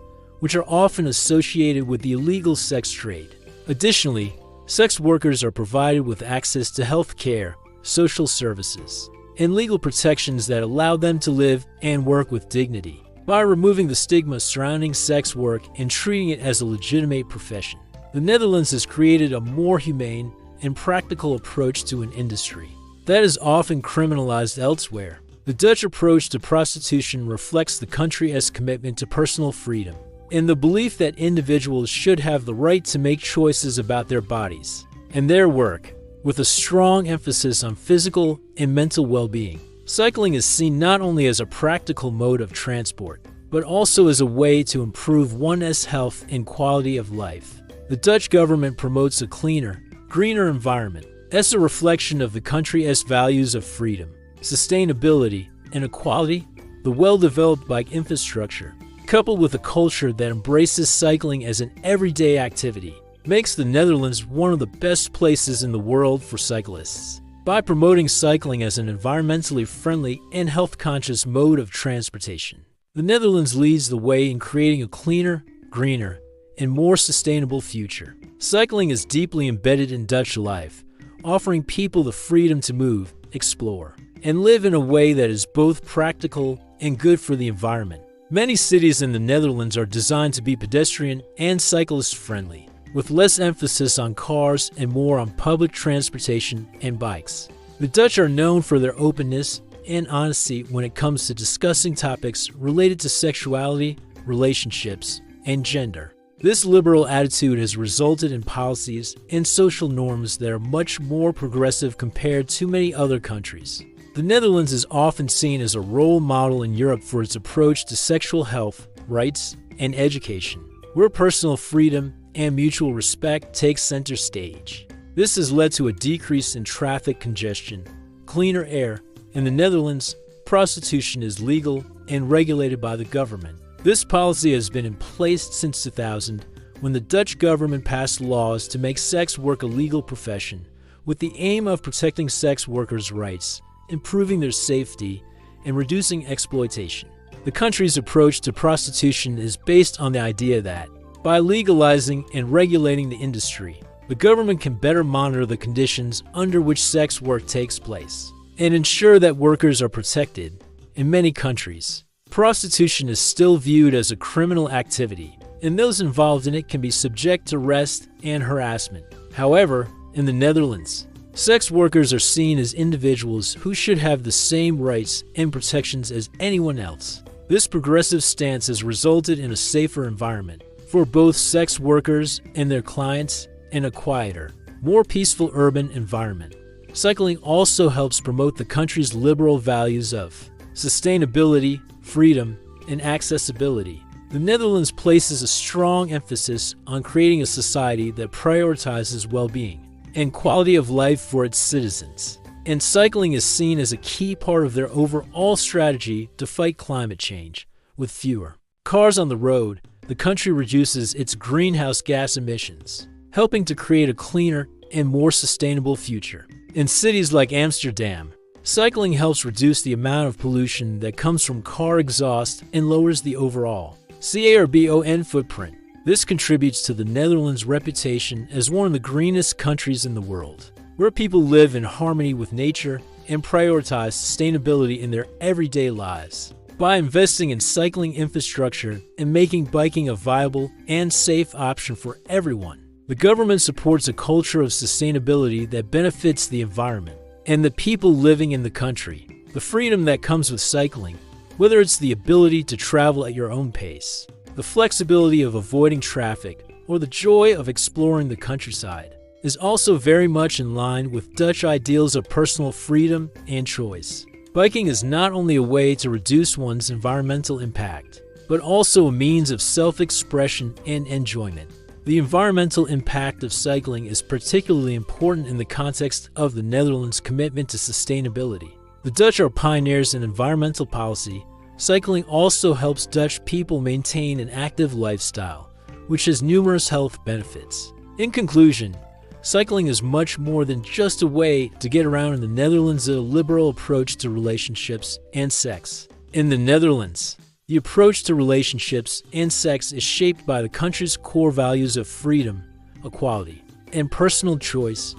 which are often associated with the illegal sex trade. Additionally, sex workers are provided with access to health care, social services, and legal protections that allow them to live and work with dignity. By removing the stigma surrounding sex work and treating it as a legitimate profession, the Netherlands has created a more humane and practical approach to an industry that is often criminalized elsewhere. The Dutch approach to prostitution reflects the country's commitment to personal freedom and the belief that individuals should have the right to make choices about their bodies and their work, with a strong emphasis on physical and mental well-being. Cycling is seen not only as a practical mode of transport, but also as a way to improve one's health and quality of life. The Dutch government promotes a cleaner, greener environment as a reflection of the country's values of freedom, sustainability, and equality. The well-developed bike infrastructure, coupled with a culture that embraces cycling as an everyday activity, makes the Netherlands one of the best places in the world for cyclists. By promoting cycling as an environmentally friendly and health-conscious mode of transportation, the Netherlands leads the way in creating a cleaner, greener, and more sustainable future. Cycling is deeply embedded in Dutch life, offering people the freedom to move, explore, and live in a way that is both practical and good for the environment. Many cities in the Netherlands are designed to be pedestrian and cyclist-friendly, with less emphasis on cars and more on public transportation and bikes. The Dutch are known for their openness and honesty when it comes to discussing topics related to sexuality, relationships, and gender. This liberal attitude has resulted in policies and social norms that are much more progressive compared to many other countries. The Netherlands is often seen as a role model in Europe for its approach to sexual health, rights, and education, where personal freedom and mutual respect take center stage. This has led to a decrease in traffic congestion, cleaner air. In the Netherlands, prostitution is legal and regulated by the government. This policy has been in place since 2000, when the Dutch government passed laws to make sex work a legal profession, with the aim of protecting sex workers' rights, improving their safety, and reducing exploitation. The country's approach to prostitution is based on the idea that, by legalizing and regulating the industry, the government can better monitor the conditions under which sex work takes place and ensure that workers are protected. In many countries, prostitution is still viewed as a criminal activity, and those involved in it can be subject to arrest and harassment. However, in the Netherlands, sex workers are seen as individuals who should have the same rights and protections as anyone else. This progressive stance has resulted in a safer environment for both sex workers and their clients and a quieter, more peaceful urban environment. Cycling also helps promote the country's liberal values of sustainability, freedom, and accessibility. The Netherlands places a strong emphasis on creating a society that prioritizes well-being and quality of life for its citizens. And cycling is seen as a key part of their overall strategy to fight climate change. With fewer cars on the road, the country reduces its greenhouse gas emissions, helping to create a cleaner and more sustainable future. In cities like Amsterdam, cycling helps reduce the amount of pollution that comes from car exhaust and lowers the overall carbon footprint. This contributes to the Netherlands' reputation as one of the greenest countries in the world, where people live in harmony with nature and prioritize sustainability in their everyday lives. By investing in cycling infrastructure and making biking a viable and safe option for everyone, the government supports a culture of sustainability that benefits the environment and the people living in the country. The freedom that comes with cycling, whether it's the ability to travel at your own pace, the flexibility of avoiding traffic, or the joy of exploring the countryside, is also very much in line with Dutch ideals of personal freedom and choice. Biking is not only a way to reduce one's environmental impact, but also a means of self-expression and enjoyment. The environmental impact of cycling is particularly important in the context of the Netherlands' commitment to sustainability. The Dutch are pioneers in environmental policy. Cycling also helps Dutch people maintain an active lifestyle, which has numerous health benefits. In conclusion, cycling is much more than just a way to get around in the Netherlands' liberal approach to relationships and sex. In the Netherlands, the approach to relationships and sex is shaped by the country's core values of freedom, equality, and personal choice.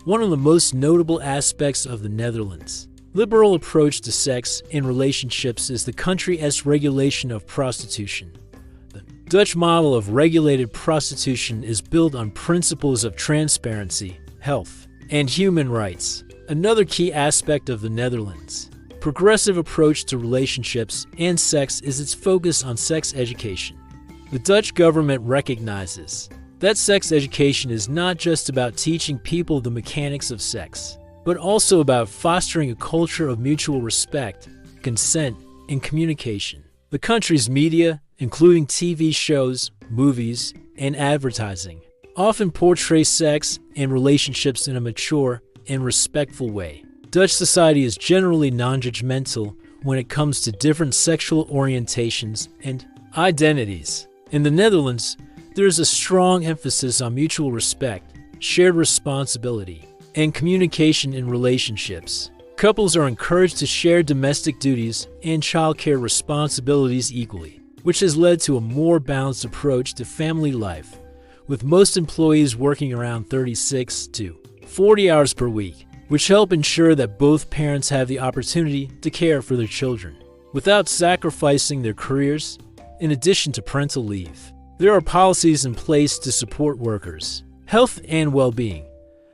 One of the most notable aspects of the Netherlands' liberal approach to sex and relationships is the country's regulation of prostitution. The Dutch model of regulated prostitution is built on principles of transparency, health, and human rights. Another key aspect of the Netherlands' progressive approach to relationships and sex is its focus on sex education. The Dutch government recognizes that sex education is not just about teaching people the mechanics of sex, but also about fostering a culture of mutual respect, consent, and communication. The country's media, including TV shows, movies, and advertising, often portray sex and relationships in a mature and respectful way. Dutch society is generally non-judgmental when it comes to different sexual orientations and identities. In the Netherlands, there is a strong emphasis on mutual respect, shared responsibility, and communication in relationships. Couples are encouraged to share domestic duties and childcare responsibilities equally, which has led to a more balanced approach to family life, with most employees working around 36 to 40 hours per week, which help ensure that both parents have the opportunity to care for their children without sacrificing their careers. In addition to parental leave, there are policies in place to support workers' health and well-being.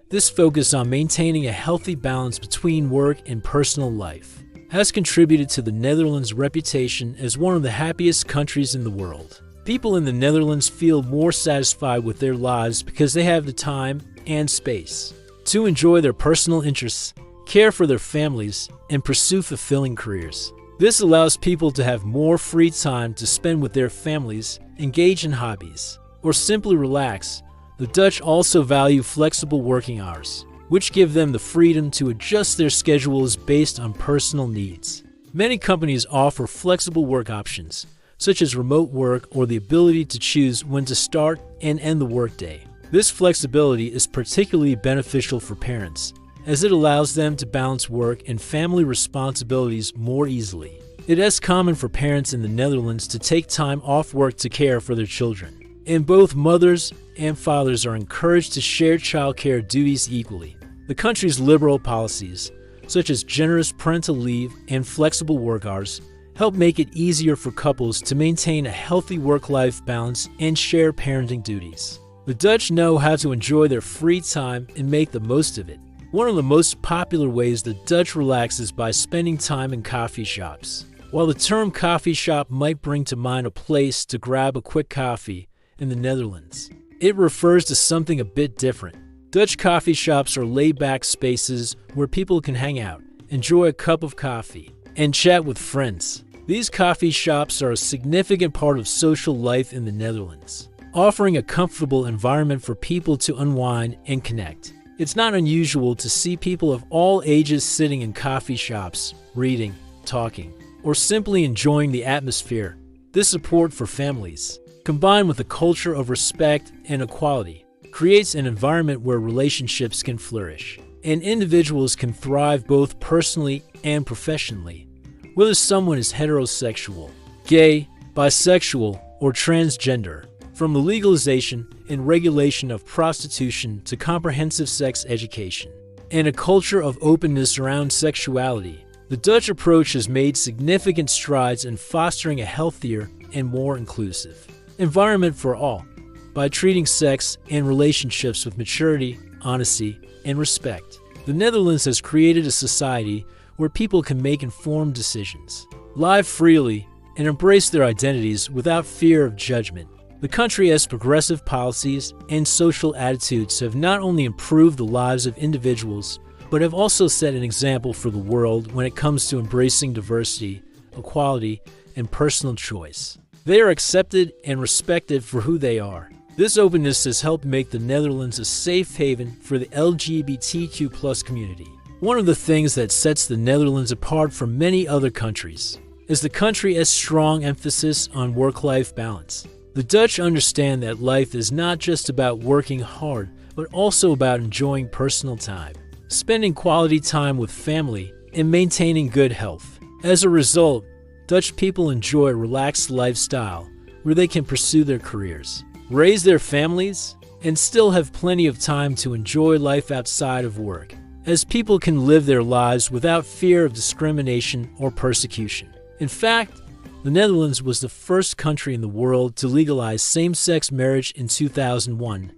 This focus on maintaining a healthy balance between work and personal life has contributed to the Netherlands' reputation as one of the happiest countries in the world. People in the Netherlands feel more satisfied with their lives because they have the time and space to enjoy their personal interests, care for their families, and pursue fulfilling careers. This allows people to have more free time to spend with their families, engage in hobbies, or simply relax. The Dutch also value flexible working hours, which give them the freedom to adjust their schedules based on personal needs. Many companies offer flexible work options, such as remote work or the ability to choose when to start and end the workday. This flexibility is particularly beneficial for parents, as it allows them to balance work and family responsibilities more easily. It is common for parents in the Netherlands to take time off work to care for their children, and both mothers and fathers are encouraged to share childcare duties equally. The country's liberal policies, such as generous parental leave and flexible work hours, help make it easier for couples to maintain a healthy work-life balance and share parenting duties. The Dutch know how to enjoy their free time and make the most of it. One of the most popular ways the Dutch relax is by spending time in coffee shops. While the term coffee shop might bring to mind a place to grab a quick coffee in the Netherlands, it refers to something a bit different. Dutch coffee shops are laid-back spaces where people can hang out, enjoy a cup of coffee, and chat with friends. These coffee shops are a significant part of social life in the Netherlands, offering a comfortable environment for people to unwind and connect. It's not unusual to see people of all ages sitting in coffee shops, reading, talking, or simply enjoying the atmosphere. This support for families, combined with a culture of respect and equality, creates an environment where relationships can flourish, and individuals can thrive both personally and professionally. Whether someone is heterosexual, gay, bisexual, or transgender, from the legalization and regulation of prostitution to comprehensive sex education, and a culture of openness around sexuality, the Dutch approach has made significant strides in fostering a healthier and more inclusive environment for all, by treating sex and relationships with maturity, honesty, and respect. The Netherlands has created a society where people can make informed decisions, live freely, and embrace their identities without fear of judgment. The country has progressive policies and social attitudes have not only improved the lives of individuals, but have also set an example for the world when it comes to embracing diversity, equality, and personal choice. They are accepted and respected for who they are. This openness has helped make the Netherlands a safe haven for the LGBTQ+ community. One of the things that sets the Netherlands apart from many other countries is the country has strong emphasis on work-life balance. The Dutch understand that life is not just about working hard, but also about enjoying personal time, spending quality time with family, and maintaining good health. As a result, Dutch people enjoy a relaxed lifestyle where they can pursue their careers, raise their families, and still have plenty of time to enjoy life outside of work, as people can live their lives without fear of discrimination or persecution. In fact, the Netherlands was the first country in the world to legalize same-sex marriage in 2001,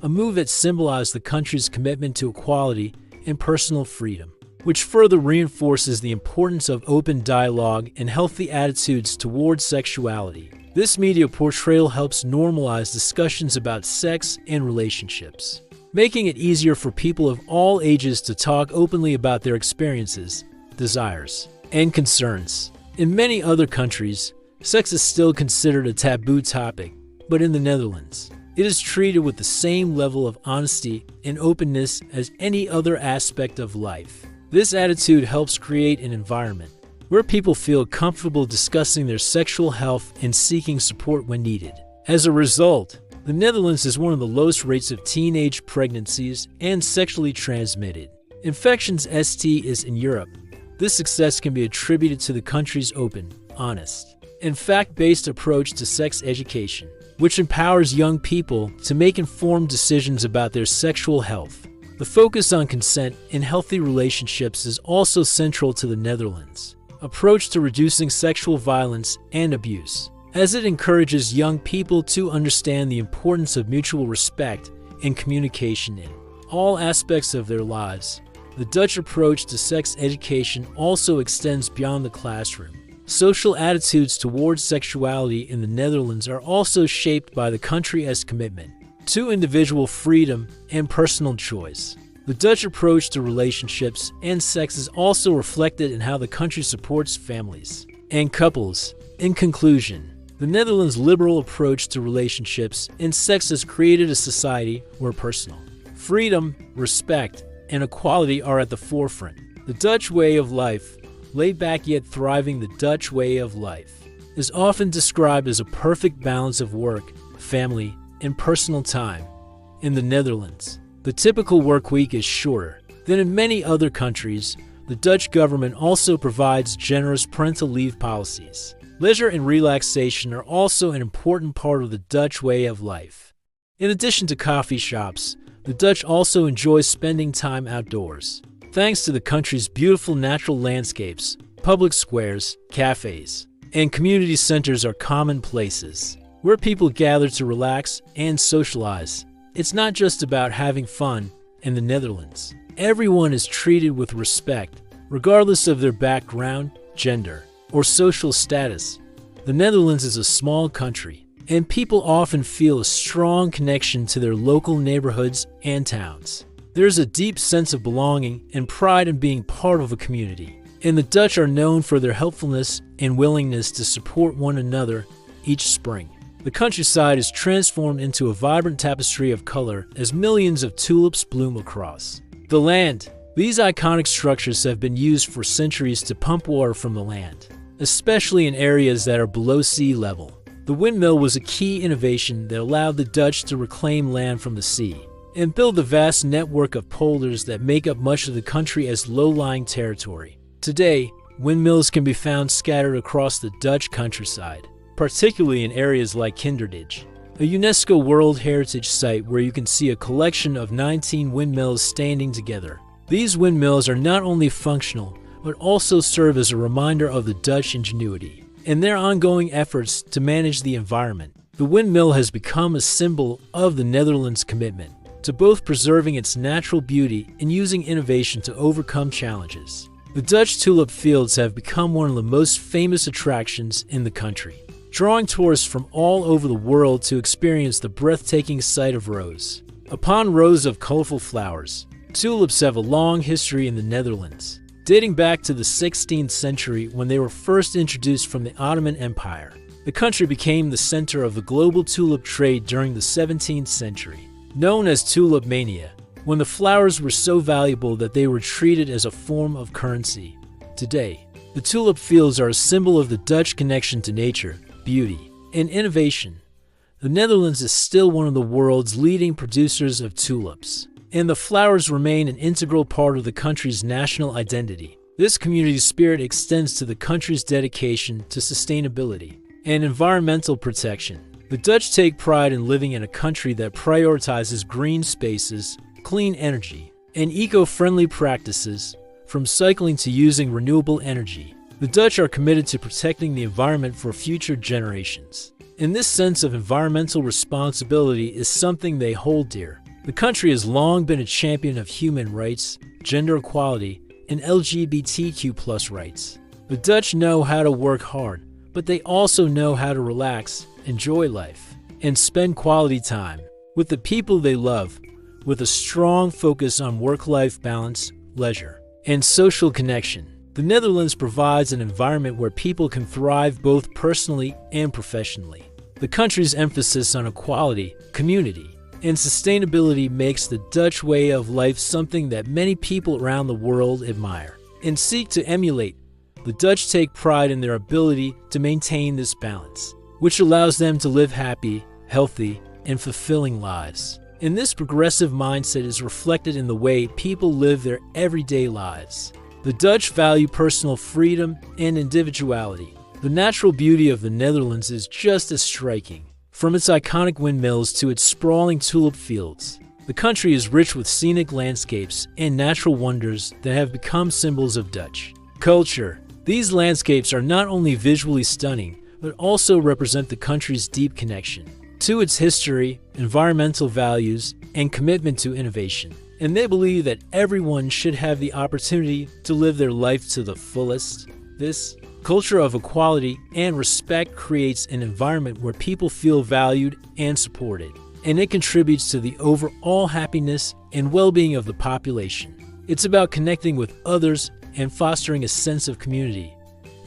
a move that symbolized the country's commitment to equality and personal freedom, which further reinforces the importance of open dialogue and healthy attitudes towards sexuality. This media portrayal helps normalize discussions about sex and relationships, making it easier for people of all ages to talk openly about their experiences, desires, and concerns. In many other countries, sex is still considered a taboo topic, but in the Netherlands, it is treated with the same level of honesty and openness as any other aspect of life. This attitude helps create an environment where people feel comfortable discussing their sexual health and seeking support when needed. As a result, the Netherlands has one of the lowest rates of teenage pregnancies and sexually transmitted infections (STIs) in Europe. This success can be attributed to the country's open, honest, and fact-based approach to sex education, which empowers young people to make informed decisions about their sexual health. The focus on consent in healthy relationships is also central to the Netherlands' approach to reducing sexual violence and abuse, as it encourages young people to understand the importance of mutual respect and communication in all aspects of their lives. The Dutch approach to sex education also extends beyond the classroom. Social attitudes towards sexuality in the Netherlands are also shaped by the country's commitment to individual freedom and personal choice. The Dutch approach to relationships and sex is also reflected in how the country supports families and couples. In conclusion, the Netherlands' liberal approach to relationships and sex has created a society where personal freedom, respect, and equality are at the forefront. The Dutch way of life, laid back yet thriving, the Dutch way of life, is often described as a perfect balance of work, family, and personal time. In the Netherlands, the typical work week is shorter than in many other countries. The Dutch government also provides generous parental leave policies. Leisure and relaxation are also an important part of the Dutch way of life. In addition to coffee shops, the Dutch also enjoy spending time outdoors. Thanks to the country's beautiful natural landscapes, Public squares, cafes, and community centers are common places where people gather to relax and socialize. It's not just about having fun in the Netherlands. Everyone is treated with respect, regardless of their background, gender, or social status. The Netherlands is a small country, and people often feel a strong connection to their local neighborhoods and towns. There's a deep sense of belonging and pride in being part of a community, and the Dutch are known for their helpfulness and willingness to support one another each spring. The countryside is transformed into a vibrant tapestry of color as millions of tulips bloom across the land. These iconic structures have been used for centuries to pump water from the land, especially in areas that are below sea level. The windmill was a key innovation that allowed the Dutch to reclaim land from the sea and build the vast network of polders that make up much of the country as low-lying territory. Today, windmills can be found scattered across the Dutch countryside, particularly in areas like Kinderdijk, a UNESCO World Heritage Site where you can see a collection of 19 windmills standing together. These windmills are not only functional, but also serve as a reminder of the Dutch ingenuity and their ongoing efforts to manage the environment. The windmill has become a symbol of the Netherlands' commitment to both preserving its natural beauty and using innovation to overcome challenges. The Dutch tulip fields have become one of the most famous attractions in the country, drawing tourists from all over the world to experience the breathtaking sight of rows upon rows of colorful flowers. Tulips have a long history in the Netherlands, dating back to the 16th century when they were first introduced from the Ottoman Empire. The country became the center of the global tulip trade during the 17th century, known as tulip mania, when the flowers were so valuable that they were treated as a form of currency. Today, the tulip fields are a symbol of the Dutch connection to nature, beauty, and innovation. The Netherlands is still one of the world's leading producers of tulips, and the flowers remain an integral part of the country's national identity. This community spirit extends to the country's dedication to sustainability and environmental protection. The Dutch take pride in living in a country that prioritizes green spaces, clean energy, and eco-friendly practices, from cycling to using renewable energy. The Dutch are committed to protecting the environment for future generations, and this sense of environmental responsibility is something they hold dear. The country has long been a champion of human rights, gender equality, and LGBTQ+ rights. The Dutch know how to work hard, but they also know how to relax, enjoy life, and spend quality time with the people they love, with a strong focus on work-life balance, leisure, and social connection. The Netherlands provides an environment where people can thrive both personally and professionally. The country's emphasis on equality, community, and sustainability makes the Dutch way of life something that many people around the world admire and seek to emulate. The Dutch take pride in their ability to maintain this balance, which allows them to live happy, healthy, and fulfilling lives. And this progressive mindset is reflected in the way people live their everyday lives. The Dutch value personal freedom and individuality. The natural beauty of the Netherlands is just as striking. From its iconic windmills to its sprawling tulip fields, the country is rich with scenic landscapes and natural wonders that have become symbols of Dutch culture. These landscapes are not only visually stunning, but also represent the country's deep connection to its history, environmental values, and commitment to innovation. And they believe that everyone should have the opportunity to live their life to the fullest. This culture of equality and respect creates an environment where people feel valued and supported, and it contributes to the overall happiness and well-being of the population. It's about connecting with others and fostering a sense of community.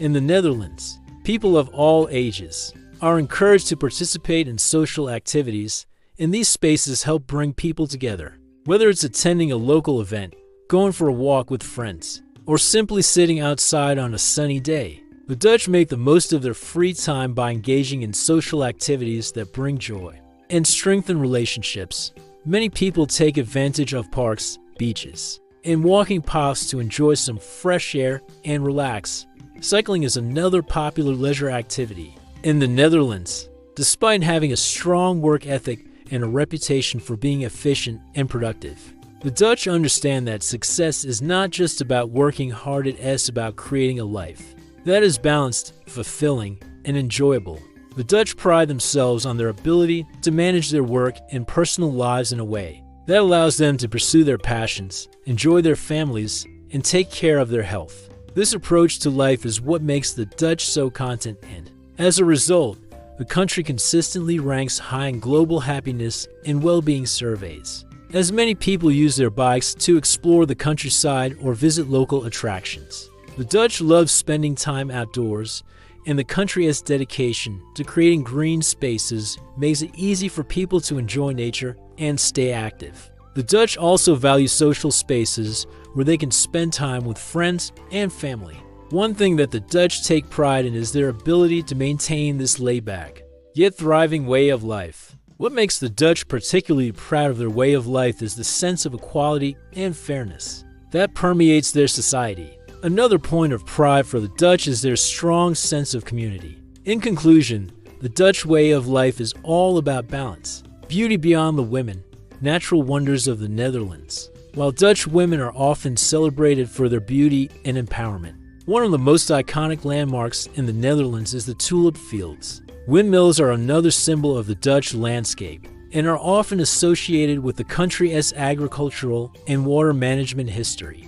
In the Netherlands, people of all ages are encouraged to participate in social activities, and these spaces help bring people together. Whether it's attending a local event, going for a walk with friends, or simply sitting outside on a sunny day, the Dutch make the most of their free time by engaging in social activities that bring joy and strengthen relationships. Many people take advantage of parks, beaches, and walking paths to enjoy some fresh air and relax. Cycling is another popular leisure activity in the Netherlands. Despite having a strong work ethic and a reputation for being efficient and productive, The Dutch understand that success is not just about working hard, it's about creating a life that is balanced, fulfilling, and enjoyable. The Dutch pride themselves on their ability to manage their work and personal lives in a way that allows them to pursue their passions, enjoy their families, and take care of their health. This approach to life is what makes the Dutch so content, and as a result, the country consistently ranks high in global happiness and well-being surveys, as many people use their bikes to explore the countryside or visit local attractions. The Dutch love spending time outdoors, and the country's dedication to creating green spaces makes it easy for people to enjoy nature and stay active. The Dutch also value social spaces where they can spend time with friends and family. One thing that the Dutch take pride in is their ability to maintain this laid-back, yet thriving way of life. What makes the Dutch particularly proud of their way of life is the sense of equality and fairness that permeates their society. Another point of pride for the Dutch is their strong sense of community. In conclusion, the Dutch way of life is all about balance, beauty beyond the women, natural wonders of the Netherlands. While Dutch women are often celebrated for their beauty and empowerment, one of the most iconic landmarks in the Netherlands is the Tulip fields. Windmills are another symbol of the Dutch landscape and are often associated with the country's agricultural and water management history.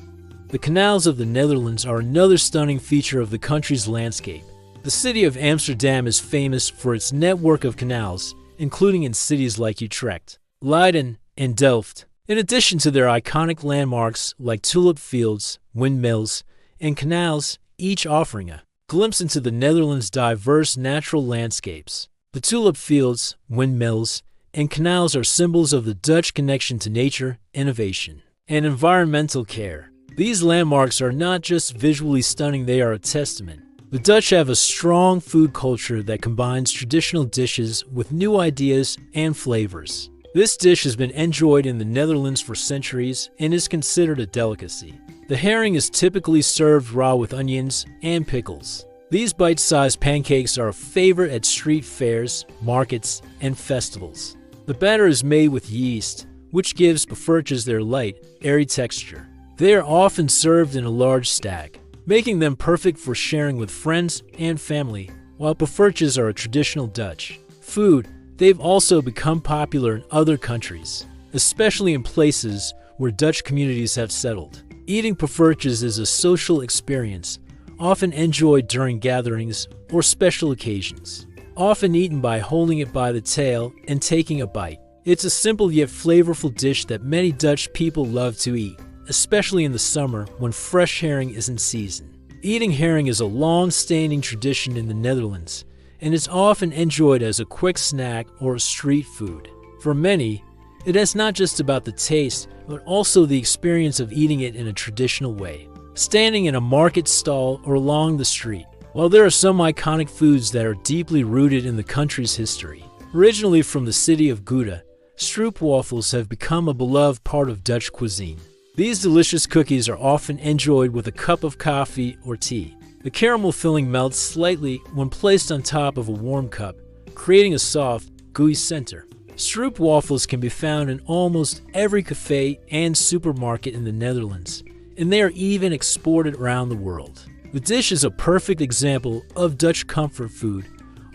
The Canals of the Netherlands are another stunning feature of the country's landscape. The city of Amsterdam is famous for its network of canals, including in cities like Utrecht, Leiden, and Delft. In addition to their iconic landmarks like tulip fields, windmills, and canals, each offering a glimpse into the Netherlands' diverse natural landscapes. The tulip fields, windmills, and canals are symbols of the Dutch connection to nature, innovation, and environmental care. These landmarks are not just visually stunning, they are a testament. The Dutch have a strong food culture that combines traditional dishes with new ideas and flavors. This dish has been enjoyed in the Netherlands for centuries and is considered a delicacy. The herring is typically served raw with onions and pickles. These bite-sized pancakes are a favorite at street fairs, markets, and festivals. The batter is made with yeast, which gives poffertjes their light, airy texture. They are often served in a large stack, making them perfect for sharing with friends and family. While poffertjes are a traditional Dutch food, they've also become popular in other countries, especially in places where Dutch communities have settled. Eating poffertjes is a social experience, often enjoyed during gatherings or special occasions. Often eaten by holding it by the tail and taking a bite. It's a simple yet flavorful dish that many Dutch people love to eat, especially in the summer when fresh herring is in season. Eating herring is a long-standing tradition in the Netherlands, and is often enjoyed as a quick snack or a street food. For many, it is not just about the taste, but also the experience of eating it in a traditional way, standing in a market stall or along the street. While there are some iconic foods that are deeply rooted in the country's history, originally from the city of Gouda, stroopwafels have become a beloved part of Dutch cuisine. These delicious cookies are often enjoyed with a cup of coffee or tea. The caramel filling melts slightly when placed on top of a warm cup, creating a soft, gooey center. Stroopwafels can be found in almost every cafe and supermarket in the Netherlands, and they are even exported around the world. The dish is a perfect example of Dutch comfort food,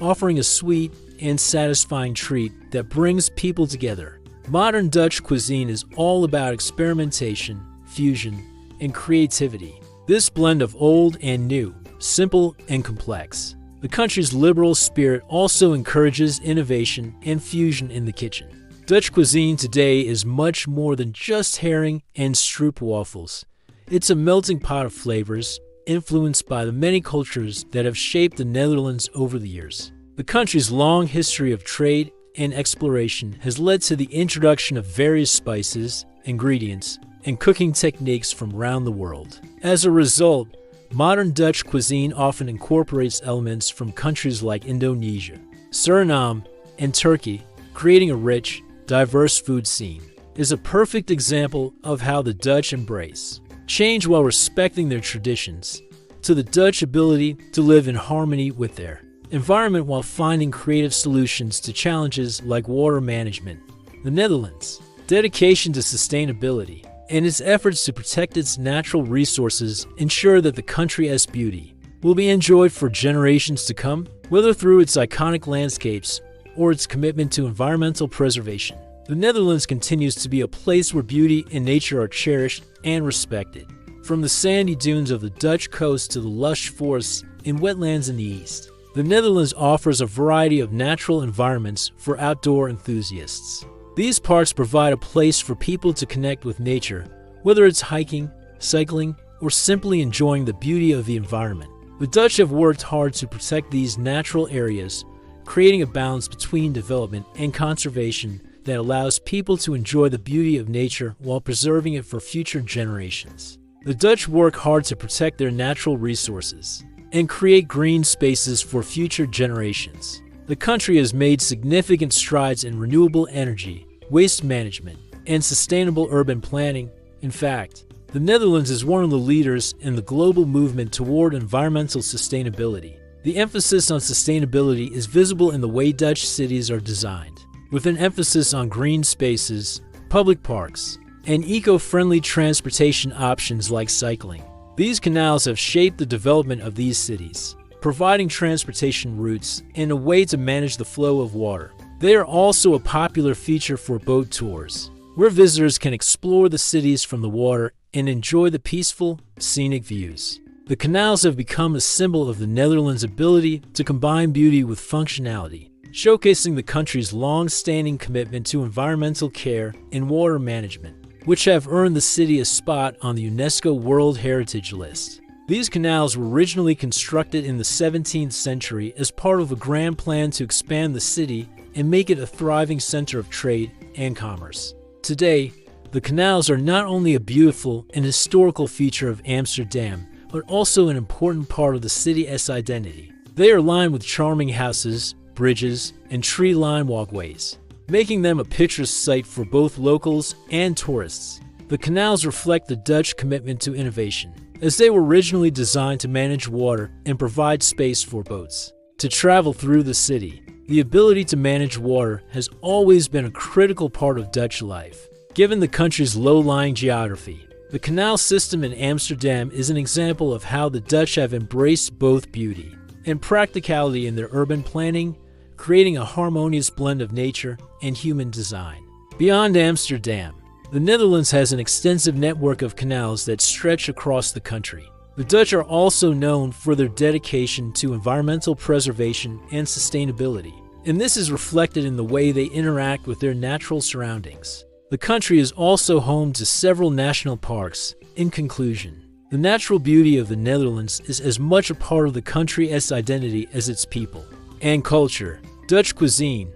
offering a sweet and satisfying treat that brings people together. Modern Dutch cuisine is all about experimentation, fusion, and creativity. This blend of old and new, simple and complex. The country's liberal spirit also encourages innovation and fusion in the kitchen. Dutch cuisine today is much more than just herring and stroopwafels. It's a melting pot of flavors, influenced by the many cultures that have shaped the Netherlands over the years. The country's long history of trade and exploration has led to the introduction of various spices, ingredients, and cooking techniques from around the world. As a result, modern Dutch cuisine often incorporates elements from countries like Indonesia, Suriname, and Turkey, creating a rich, diverse food scene. It is a perfect example of how the Dutch embrace change while respecting their traditions, to the Dutch ability to live in harmony with their environment while finding creative solutions to challenges like water management. The Netherlands' dedication to sustainability and its efforts to protect its natural resources ensure that the country's beauty will be enjoyed for generations to come, whether through its iconic landscapes or its commitment to environmental preservation. The Netherlands continues to be a place where beauty and nature are cherished and respected. From the sandy dunes of the Dutch coast to the lush forests and wetlands in the east, the Netherlands offers a variety of natural environments for outdoor enthusiasts. These parks provide a place for people to connect with nature, whether it's hiking, cycling, or simply enjoying the beauty of the environment. The Dutch have worked hard to protect these natural areas, creating a balance between development and conservation that allows people to enjoy the beauty of nature while preserving it for future generations. The Dutch work hard to protect their natural resources and create green spaces for future generations. The country has made significant strides in renewable energy, waste management, and sustainable urban planning. In fact, the Netherlands is one of the leaders in the global movement toward environmental sustainability. The emphasis on sustainability is visible in the way Dutch cities are designed, with an emphasis on green spaces, public parks, and eco-friendly transportation options like cycling. These canals have shaped the development of these cities, providing transportation routes and a way to manage the flow of water. They are also a popular feature for boat tours, where visitors can explore the cities from the water and enjoy the peaceful, scenic views. The canals have become a symbol of the Netherlands' ability to combine beauty with functionality, showcasing the country's long-standing commitment to environmental care and water management, which have earned the city a spot on the UNESCO World Heritage List. These canals were originally constructed in the 17th century as part of a grand plan to expand the city and make it a thriving center of trade and commerce. Today, the canals are not only a beautiful and historical feature of Amsterdam, but also an important part of the city's identity. They are lined with charming houses, bridges, and tree-lined walkways, making them a picturesque sight for both locals and tourists. The canals reflect the Dutch commitment to innovation, as they were originally designed to manage water and provide space for boats to travel through the city. The ability to manage water has always been a critical part of Dutch life. Given the country's low-lying geography, the canal system in Amsterdam is an example of how the Dutch have embraced both beauty and practicality in their urban planning, creating a harmonious blend of nature and human design. Beyond Amsterdam, the Netherlands has an extensive network of canals that stretch across the country. The Dutch are also known for their dedication to environmental preservation and sustainability, and this is reflected in the way they interact with their natural surroundings. The country is also home to several national parks. In conclusion, the natural beauty of the Netherlands is as much a part of the country's identity as its people and culture. Dutch cuisine,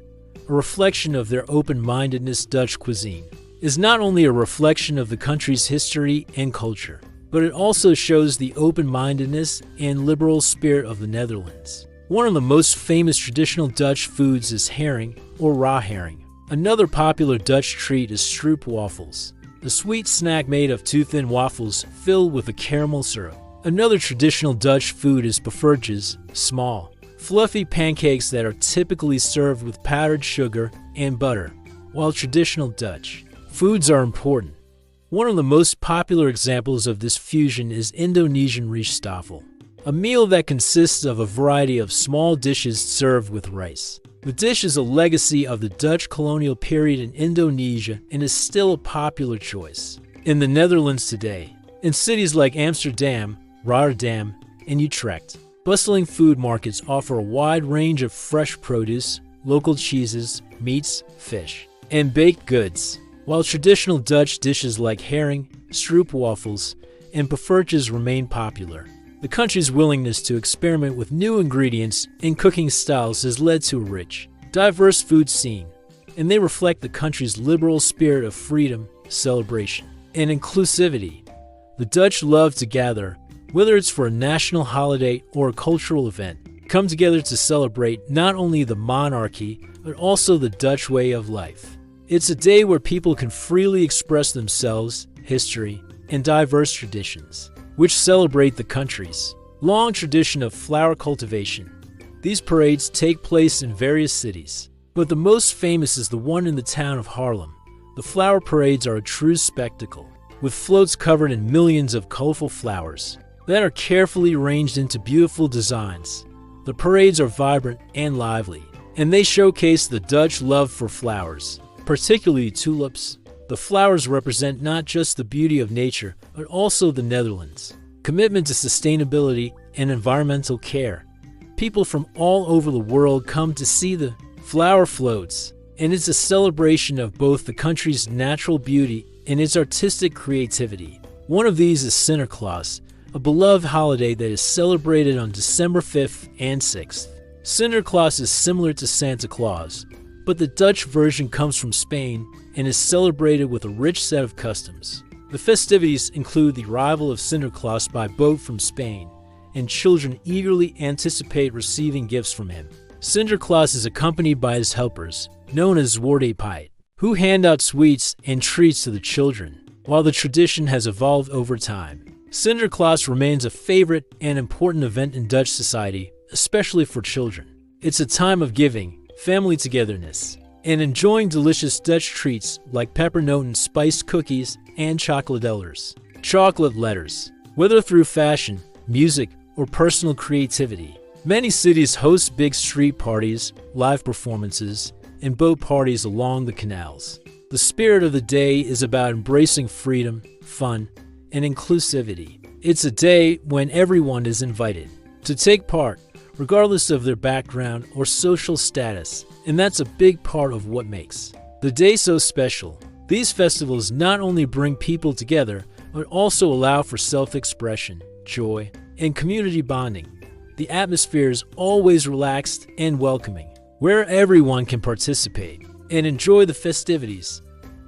a reflection of their open-mindedness. Dutch cuisine is not only a reflection of the country's history and culture, but it also shows the open-mindedness and liberal spirit of the Netherlands. One of the most famous traditional Dutch foods is herring or raw herring. Another popular Dutch treat is stroop waffles, a sweet snack made of two thin waffles filled with a caramel syrup. Another traditional Dutch food is poffertjes, small, fluffy pancakes that are typically served with powdered sugar and butter. While traditional Dutch foods are important, one of the most popular examples of this fusion is Indonesian rijstafel, a meal that consists of a variety of small dishes served with rice. The dish is a legacy of the Dutch colonial period in Indonesia and is still a popular choice in the Netherlands today. In cities like Amsterdam, Rotterdam, and Utrecht, bustling food markets offer a wide range of fresh produce, local cheeses, meats, fish, and baked goods. While traditional Dutch dishes like herring, stroop waffles, and poffertjes remain popular, the country's willingness to experiment with new ingredients and cooking styles has led to a rich, diverse food scene, and they reflect the country's liberal spirit of freedom, celebration, and inclusivity. The Dutch love to gather, whether it's for a national holiday or a cultural event, come together to celebrate not only the monarchy, but also the Dutch way of life. It's a day where people can freely express themselves, history, and diverse traditions, which celebrate the country's long tradition of flower cultivation. These parades take place in various cities, but the most famous is the one in the town of Haarlem. The flower parades are a true spectacle, with floats covered in millions of colorful flowers that are carefully arranged into beautiful designs. The parades are vibrant and lively, and they showcase the Dutch love for flowers, particularly tulips. The flowers represent not just the beauty of nature, but also the Netherlands' commitment to sustainability and environmental care. People from all over the world come to see the flower floats, and it's a celebration of both the country's natural beauty and its artistic creativity. One of these is Sinterklaas, a beloved holiday that is celebrated on December 5th and 6th. Sinterklaas is similar to Santa Claus, but the Dutch version comes from Spain and is celebrated with a rich set of customs. The festivities include the arrival of Sinterklaas by boat from Spain, and children eagerly anticipate receiving gifts from him. Sinterklaas is accompanied by his helpers, known as Zwarte Piet, who hand out sweets and treats to the children. While the tradition has evolved over time, Sinterklaas remains a favorite and important event in Dutch society, especially for children. It's a time of giving, family togetherness, and enjoying delicious Dutch treats like peppernoten spiced cookies and chocolate letters. Whether through fashion, music, or personal creativity, many cities host big street parties, live performances, and boat parties along the canals. The spirit of the day is about embracing freedom, fun, and inclusivity. It's a day when everyone is invited to take part, regardless of their background or social status, and that's a big part of what makes the day so special. These festivals not only bring people together, but also allow for self-expression, joy, and community bonding. The atmosphere is always relaxed and welcoming, where everyone can participate and enjoy the festivities.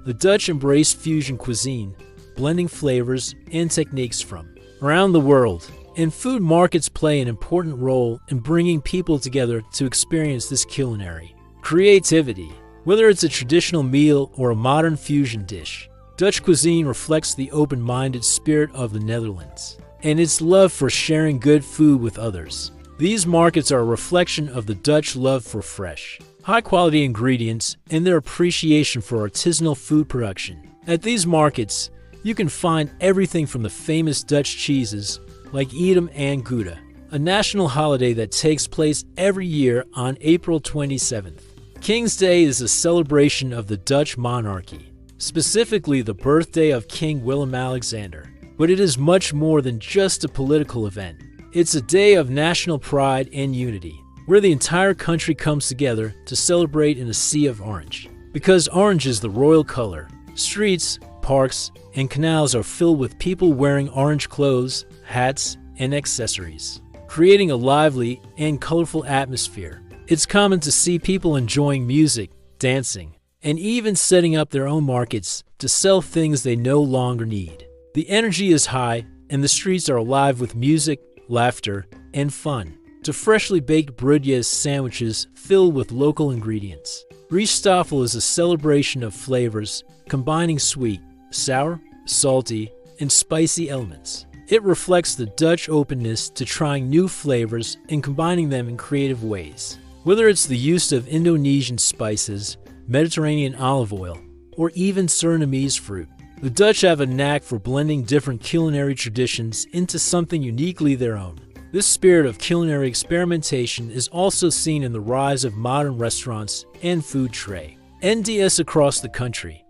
The Dutch embrace fusion cuisine, blending flavors and techniques from around the world, and food markets play an important role in bringing people together to experience this culinary creativity. Whether it's a traditional meal or a modern fusion dish, Dutch cuisine reflects the open-minded spirit of the Netherlands and its love for sharing good food with others. These markets are a reflection of the Dutch love for fresh, high-quality ingredients and their appreciation for artisanal food production. At these markets, you can find everything from the famous Dutch cheeses like Edam and Gouda, a national holiday that takes place every year on April 27th. King's Day is a celebration of the Dutch monarchy, specifically the birthday of King Willem-Alexander. But it is much more than just a political event. It's a day of national pride and unity, where the entire country comes together to celebrate in a sea of orange. Because orange is the royal color, streets, parks, and canals are filled with people wearing orange clothes, hats, and accessories, creating a lively and colorful atmosphere. It's common to see people enjoying music, dancing, and even setting up their own markets to sell things they no longer need. The energy is high, and the streets are alive with music, laughter, and fun. To freshly baked broodjes sandwiches filled with local ingredients. Rijstafel is a celebration of flavors, combining sweet, sour, salty, and spicy elements. It reflects the Dutch openness to trying new flavors and combining them in creative ways. Whether it's the use of Indonesian spices, Mediterranean olive oil, or even Surinamese fruit, the Dutch have a knack for blending different culinary traditions into something uniquely their own. This spirit of culinary experimentation is also seen in the rise of modern restaurants and food tray NDS across the country.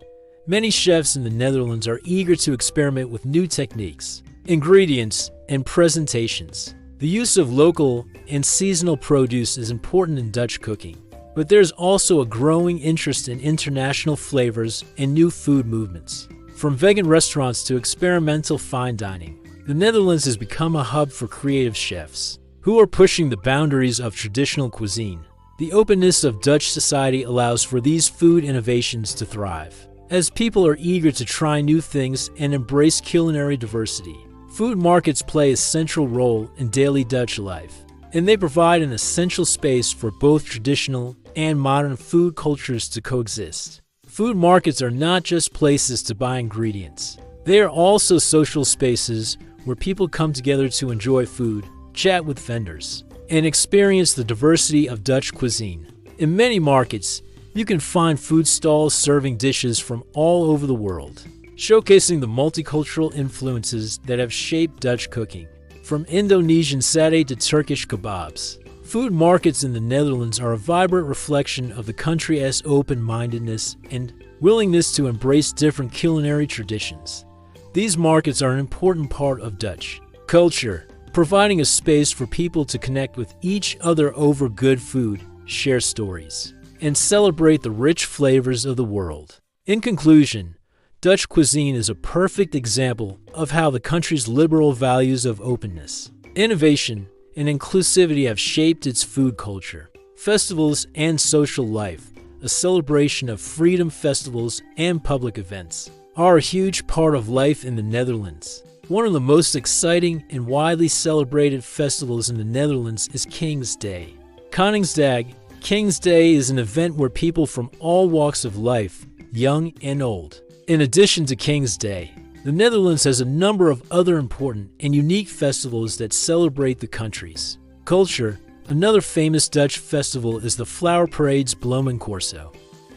Many chefs in the Netherlands are eager to experiment with new techniques, ingredients, and presentations. The use of local and seasonal produce is important in Dutch cooking, but there's also a growing interest in international flavors and new food movements. From vegan restaurants to experimental fine dining, the Netherlands has become a hub for creative chefs who are pushing the boundaries of traditional cuisine. The openness of Dutch society allows for these food innovations to thrive, as people are eager to try new things and embrace culinary diversity. Food markets play a central role in daily Dutch life, and they provide an essential space for both traditional and modern food cultures to coexist. Food markets are not just places to buy ingredients. They are also social spaces where people come together to enjoy food, chat with vendors, and experience the diversity of Dutch cuisine. In many markets, you can find food stalls serving dishes from all over the world. showcasing the multicultural influences that have shaped Dutch cooking. From Indonesian satay to Turkish kebabs, food markets in the Netherlands are a vibrant reflection of the country's open-mindedness and willingness to embrace different culinary traditions. These markets are an important part of Dutch culture, providing a space for people to connect with each other over good food, share stories, and celebrate the rich flavors of the world. In conclusion, Dutch cuisine is a perfect example of how the country's liberal values of openness, innovation, and inclusivity have shaped its food culture, festivals, and social life. A celebration of freedom festivals and public events are a huge part of life in the Netherlands. One of the most exciting and widely celebrated festivals in the Netherlands is King's Day. Koningsdag. King's Day is an event where people from all walks of life, young and old. In addition to King's Day, the Netherlands has a number of other important and unique festivals that celebrate the country's culture. Another famous Dutch festival is the Flower Parade's Bloemencorso.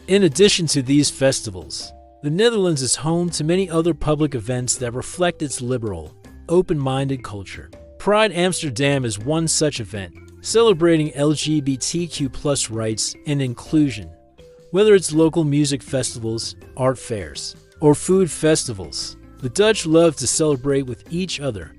In addition to these festivals, the Netherlands is home to many other public events that reflect its liberal, open-minded culture. Pride Amsterdam is one such event, celebrating LGBTQ+ rights and inclusion. Whether it's local music festivals, art fairs, or food festivals, the Dutch love to celebrate with each other.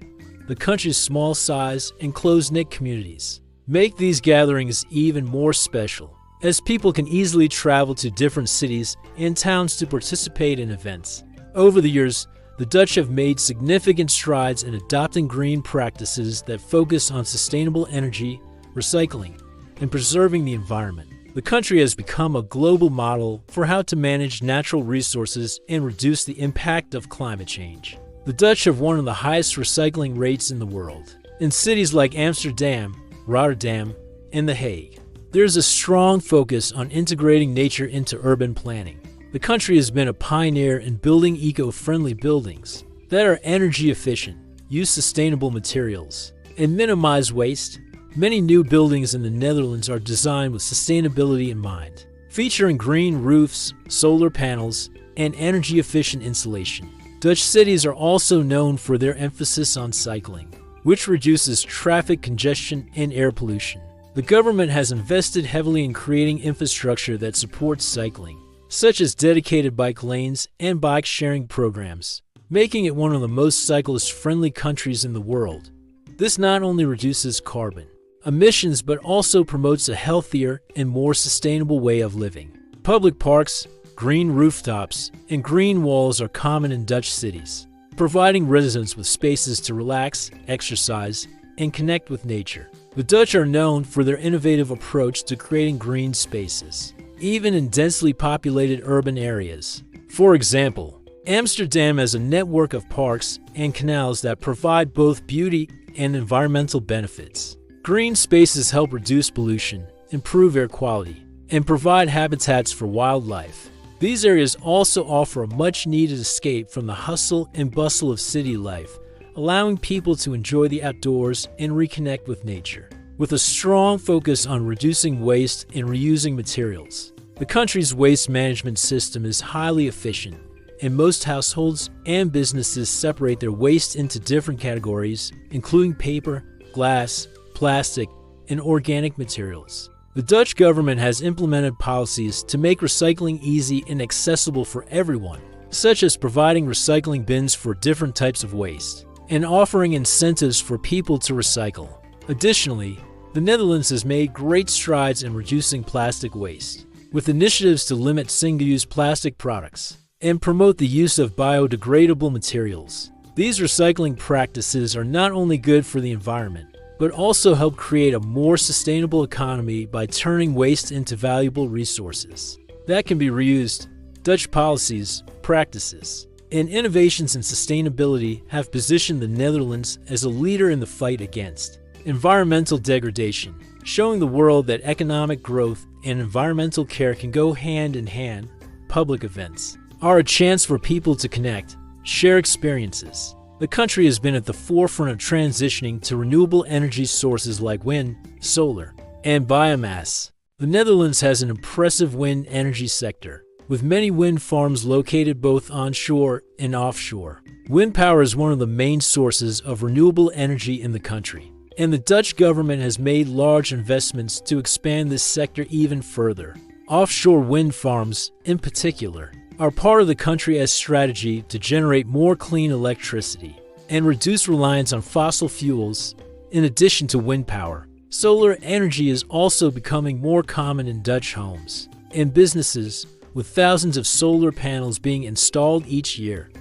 The country's small size and close-knit communities make these gatherings even more special, as people can easily travel to different cities and towns to participate in events. Over the years, the Dutch have made significant strides in adopting green practices that focus on sustainable energy, recycling, and preserving the environment. The country has become a global model for how to manage natural resources and reduce the impact of climate change. The Dutch have one of the highest recycling rates in the world. In cities like Amsterdam, Rotterdam, and The Hague, there's a strong focus on integrating nature into urban planning. The country has been a pioneer in building eco-friendly buildings that are energy efficient, use sustainable materials, and minimize waste. Many new buildings in the Netherlands are designed with sustainability in mind, featuring green roofs, solar panels, and energy-efficient insulation. Dutch cities are also known for their emphasis on cycling, which reduces traffic congestion and air pollution. The government has invested heavily in creating infrastructure that supports cycling, such as dedicated bike lanes and bike-sharing programs, making it one of the most cyclist-friendly countries in the world. This not only reduces carbon emissions but also promotes a healthier and more sustainable way of living. Public parks, green rooftops, and green walls are common in Dutch cities, providing residents with spaces to relax, exercise, and connect with nature. The Dutch are known for their innovative approach to creating green spaces, even in densely populated urban areas. For example, Amsterdam has a network of parks and canals that provide both beauty and environmental benefits. Green spaces help reduce pollution, improve air quality, and provide habitats for wildlife. These areas also offer a much-needed escape from the hustle and bustle of city life, allowing people to enjoy the outdoors and reconnect with nature. With a strong focus on reducing waste and reusing materials, the country's waste management system is highly efficient, and most households and businesses separate their waste into different categories, including paper, glass, plastic, and organic materials. The Dutch government has implemented policies to make recycling easy and accessible for everyone, such as providing recycling bins for different types of waste and offering incentives for people to recycle. Additionally, the Netherlands has made great strides in reducing plastic waste, with initiatives to limit single-use plastic products and promote the use of biodegradable materials. These recycling practices are not only good for the environment, but also help create a more sustainable economy by turning waste into valuable resources that can be reused. Dutch policies, practices, and innovations in sustainability have positioned the Netherlands as a leader in the fight against environmental degradation, showing the world that economic growth and environmental care can go hand in hand. Public events are a chance for people to connect, share experiences. The country has been at the forefront of transitioning to renewable energy sources like wind, solar, and biomass. The Netherlands has an impressive wind energy sector, with many wind farms located both onshore and offshore. Wind power is one of the main sources of renewable energy in the country, and the Dutch government has made large investments to expand this sector even further. Offshore wind farms, in particular, are part of the country's strategy to generate more clean electricity and reduce reliance on fossil fuels. In addition to wind power, solar energy is also becoming more common in Dutch homes and businesses, with thousands of solar panels being installed each year.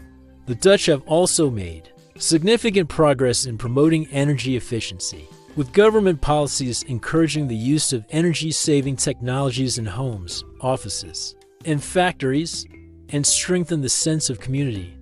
The Dutch have also made significant progress in promoting energy efficiency, with government policies encouraging the use of energy-saving technologies in homes, offices, and factories, and strengthen the sense of community.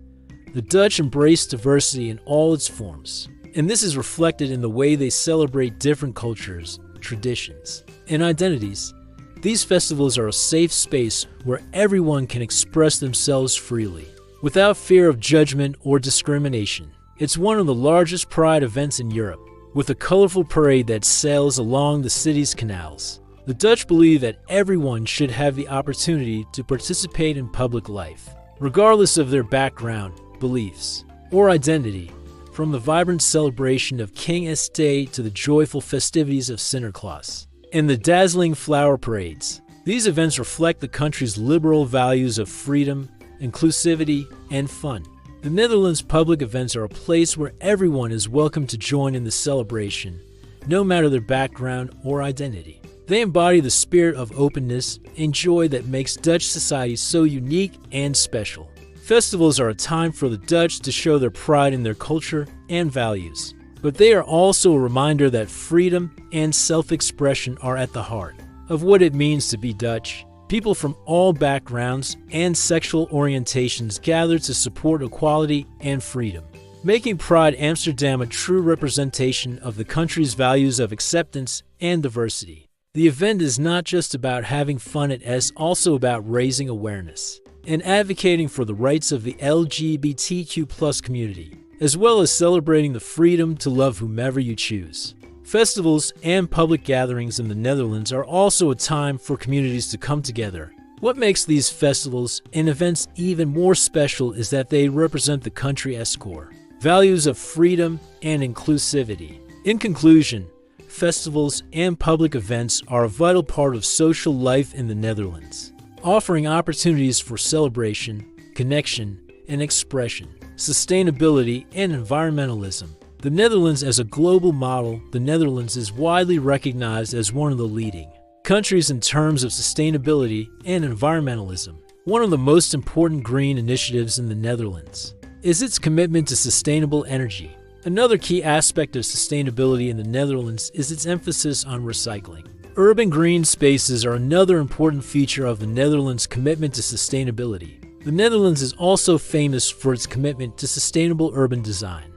The Dutch embrace diversity in all its forms, and this is reflected in the way they celebrate different cultures, traditions, and identities. These festivals are a safe space where everyone can express themselves freely, without fear of judgment or discrimination. It's one of the largest pride events in Europe, with a colorful parade that sails along the city's canals. The Dutch believe that everyone should have the opportunity to participate in public life, regardless of their background, beliefs, or identity. From the vibrant celebration of King's Day to the joyful festivities of Sinterklaas and the dazzling flower parades, these events reflect the country's liberal values of freedom, inclusivity, and fun. The Netherlands' public events are a place where everyone is welcome to join in the celebration, no matter their background or identity. They embody the spirit of openness and joy that makes Dutch society so unique and special. Festivals are a time for the Dutch to show their pride in their culture and values, but they are also a reminder that freedom and self-expression are at the heart of what it means to be Dutch. People from all backgrounds and sexual orientations gather to support equality and freedom, making Pride Amsterdam a true representation of the country's values of acceptance and diversity. The event is not just about having fun, it's also about raising awareness and advocating for the rights of the LGBTQ+ community, as well as celebrating the freedom to love whomever you choose. Festivals and public gatherings in the Netherlands are also a time for communities to come together. What makes these festivals and events even more special is that they represent the country's core values of freedom and inclusivity. In conclusion, festivals and public events are a vital part of social life in the Netherlands, offering opportunities for celebration, connection, and expression, sustainability, and environmentalism. The Netherlands as a global model, the Netherlands is widely recognized as one of the leading countries in terms of sustainability and environmentalism. One of the most important green initiatives in the Netherlands is its commitment to sustainable energy. Another key aspect of sustainability in the Netherlands is its emphasis on recycling. Urban green spaces are another important feature of the Netherlands' commitment to sustainability. The Netherlands is also famous for its commitment to sustainable urban design.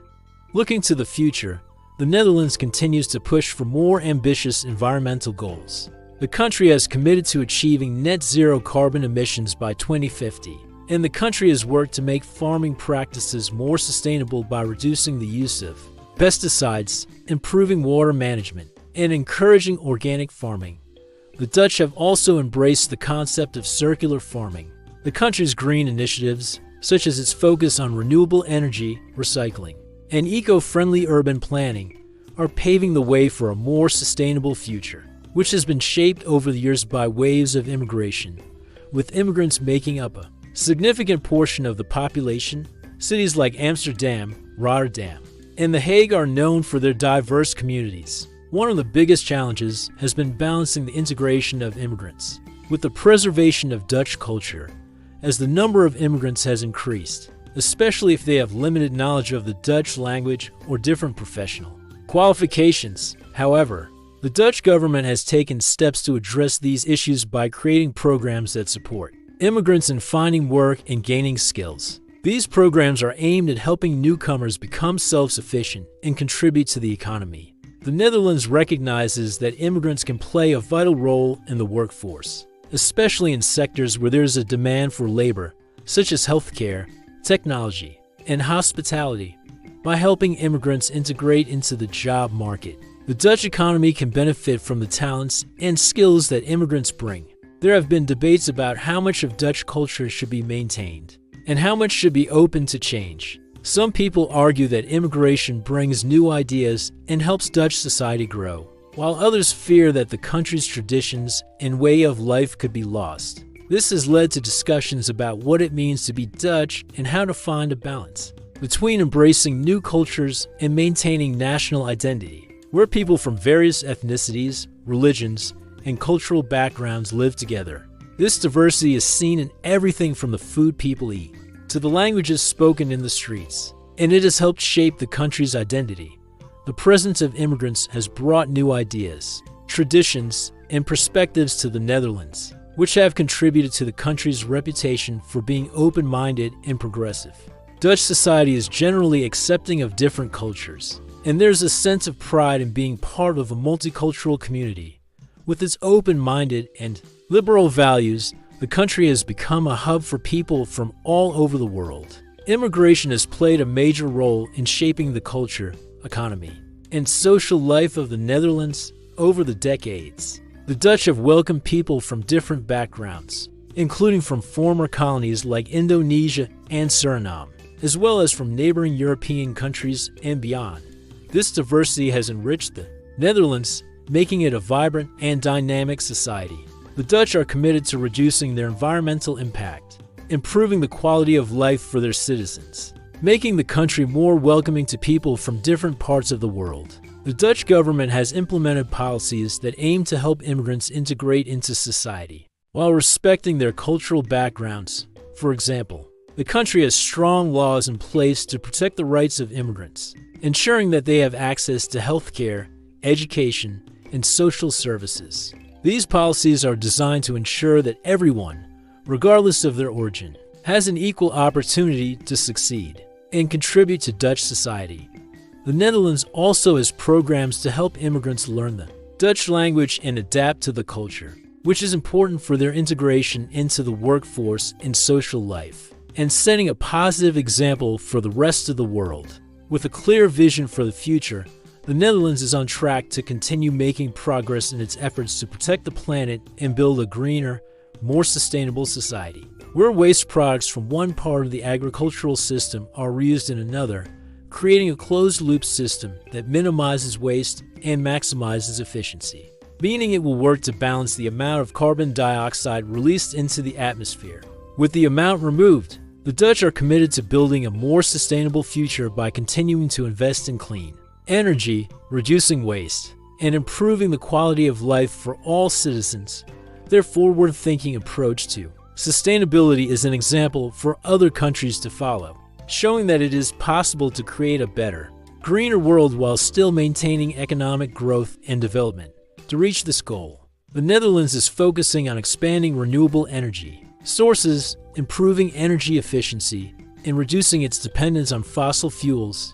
Looking to the future, the Netherlands continues to push for more ambitious environmental goals. The country has committed to achieving net zero carbon emissions by 2050, and the country has worked to make farming practices more sustainable by reducing the use of pesticides, improving water management, and encouraging organic farming. The Dutch have also embraced the concept of circular farming. The country's green initiatives, such as its focus on renewable energy, recycling, and eco-friendly urban planning, are paving the way for a more sustainable future, which has been shaped over the years by waves of immigration, with immigrants making up a significant portion of the population. Cities like Amsterdam, Rotterdam, and The Hague are known for their diverse communities. One of the biggest challenges has been balancing the integration of immigrants with the preservation of Dutch culture, as the number of immigrants has increased, especially if they have limited knowledge of the Dutch language or different professional qualifications. However, the Dutch government has taken steps to address these issues by creating programs that support immigrants in finding work and gaining skills. These programs are aimed at helping newcomers become self-sufficient and contribute to the economy. The Netherlands recognizes that immigrants can play a vital role in the workforce, especially in sectors where there is a demand for labor, such as healthcare, technology, and hospitality. By helping immigrants integrate into the job market, the Dutch economy can benefit from the talents and skills that immigrants bring. There have been debates about how much of Dutch culture should be maintained and how much should be open to change. Some people argue that immigration brings new ideas and helps Dutch society grow, while others fear that the country's traditions and way of life could be lost. This has led to discussions about what it means to be Dutch and how to find a balance between embracing new cultures and maintaining national identity, where people from various ethnicities, religions, and cultural backgrounds live together. This diversity is seen in everything from the food people eat to the languages spoken in the streets, and it has helped shape the country's identity. The presence of immigrants has brought new ideas, traditions, and perspectives to the Netherlands, which have contributed to the country's reputation for being open-minded and progressive. Dutch society is generally accepting of different cultures, and there's a sense of pride in being part of a multicultural community. With its open-minded and liberal values, the country has become a hub for people from all over the world. Immigration has played a major role in shaping the culture, economy, and social life of the Netherlands over the decades. The Dutch have welcomed people from different backgrounds, including from former colonies like Indonesia and Suriname, as well as from neighboring European countries and beyond. This diversity has enriched the Netherlands, making it a vibrant and dynamic society. The Dutch are committed to reducing their environmental impact, improving the quality of life for their citizens, making the country more welcoming to people from different parts of the world. The Dutch government has implemented policies that aim to help immigrants integrate into society, while respecting their cultural backgrounds. For example, the country has strong laws in place to protect the rights of immigrants, ensuring that they have access to health care, education, and social services. These policies are designed to ensure that everyone, regardless of their origin, has an equal opportunity to succeed and contribute to Dutch society. The Netherlands also has programs to help immigrants learn the Dutch language and adapt to the culture, which is important for their integration into the workforce and social life, and setting a positive example for the rest of the world. With a clear vision for the future, the Netherlands is on track to continue making progress in its efforts to protect the planet and build a greener, more sustainable society, where waste products from one part of the agricultural system are reused in another, creating a closed-loop system that minimizes waste and maximizes efficiency, meaning it will work to balance the amount of carbon dioxide released into the atmosphere. With the amount removed, the Dutch are committed to building a more sustainable future by continuing to invest in clean energy, reducing waste, and improving the quality of life for all citizens. Their forward-thinking approach to sustainability is an example for other countries to follow, showing that it is possible to create a better, greener world while still maintaining economic growth and development. To reach this goal, the Netherlands is focusing on expanding renewable energy sources, improving energy efficiency, and reducing its dependence on fossil fuels.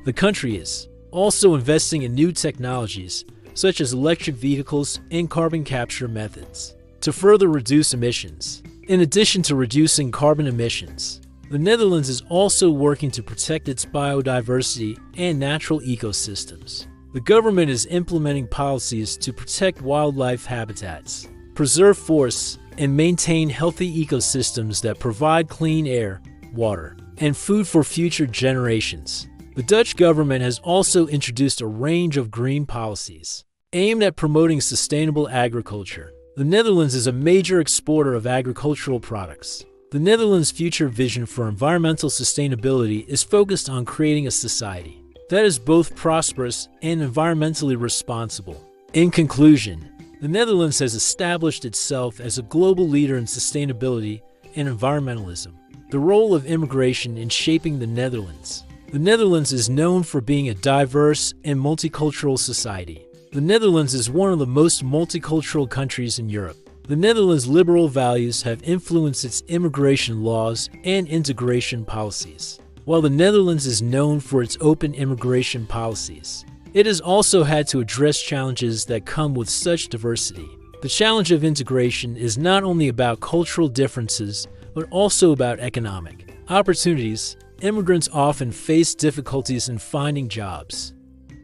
The country is also investing in new technologies, such as electric vehicles and carbon capture methods, to further reduce emissions. In addition to reducing carbon emissions, the Netherlands is also working to protect its biodiversity and natural ecosystems. The government is implementing policies to protect wildlife habitats, preserve forests, and maintain healthy ecosystems that provide clean air, water, and food for future generations. The Dutch government has also introduced a range of green policies aimed at promoting sustainable agriculture. The Netherlands is a major exporter of agricultural products. The Netherlands' future vision for environmental sustainability is focused on creating a society that is both prosperous and environmentally responsible. In conclusion, the Netherlands has established itself as a global leader in sustainability and environmentalism. The role of immigration in shaping the Netherlands. The Netherlands is known for being a diverse and multicultural society. The Netherlands is one of the most multicultural countries in Europe. The Netherlands' liberal values have influenced its immigration laws and integration policies. While the Netherlands is known for its open immigration policies, it has also had to address challenges that come with such diversity. The challenge of integration is not only about cultural differences, but also about economic opportunities. Immigrants often face difficulties in finding jobs.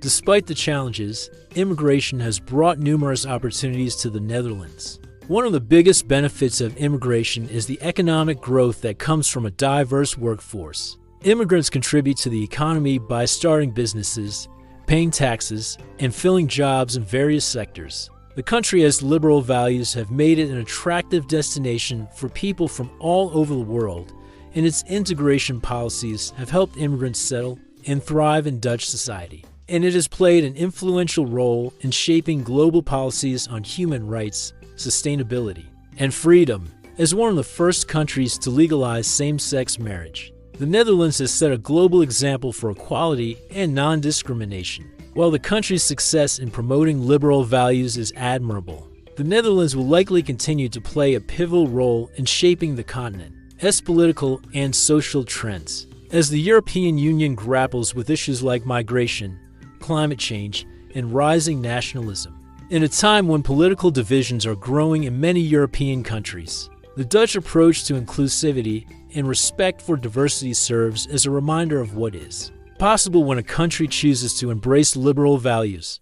Despite the challenges, immigration has brought numerous opportunities to the Netherlands. One of the biggest benefits of immigration is the economic growth that comes from a diverse workforce. Immigrants contribute to the economy by starting businesses, paying taxes, and filling jobs in various sectors. The country's liberal values have made it an attractive destination for people from all over the world, and its integration policies have helped immigrants settle and thrive in Dutch society. And it has played an influential role in shaping global policies on human rights, sustainability, and freedom. As one of the first countries to legalize same-sex marriage, the Netherlands has set a global example for equality and non-discrimination. While the country's success in promoting liberal values is admirable, the Netherlands will likely continue to play a pivotal role in shaping the continent's political and social trends. As the European Union grapples with issues like migration, climate change, and rising nationalism. In a time when political divisions are growing in many European countries, the Dutch approach to inclusivity and respect for diversity serves as a reminder of what is possible when a country chooses to embrace liberal values.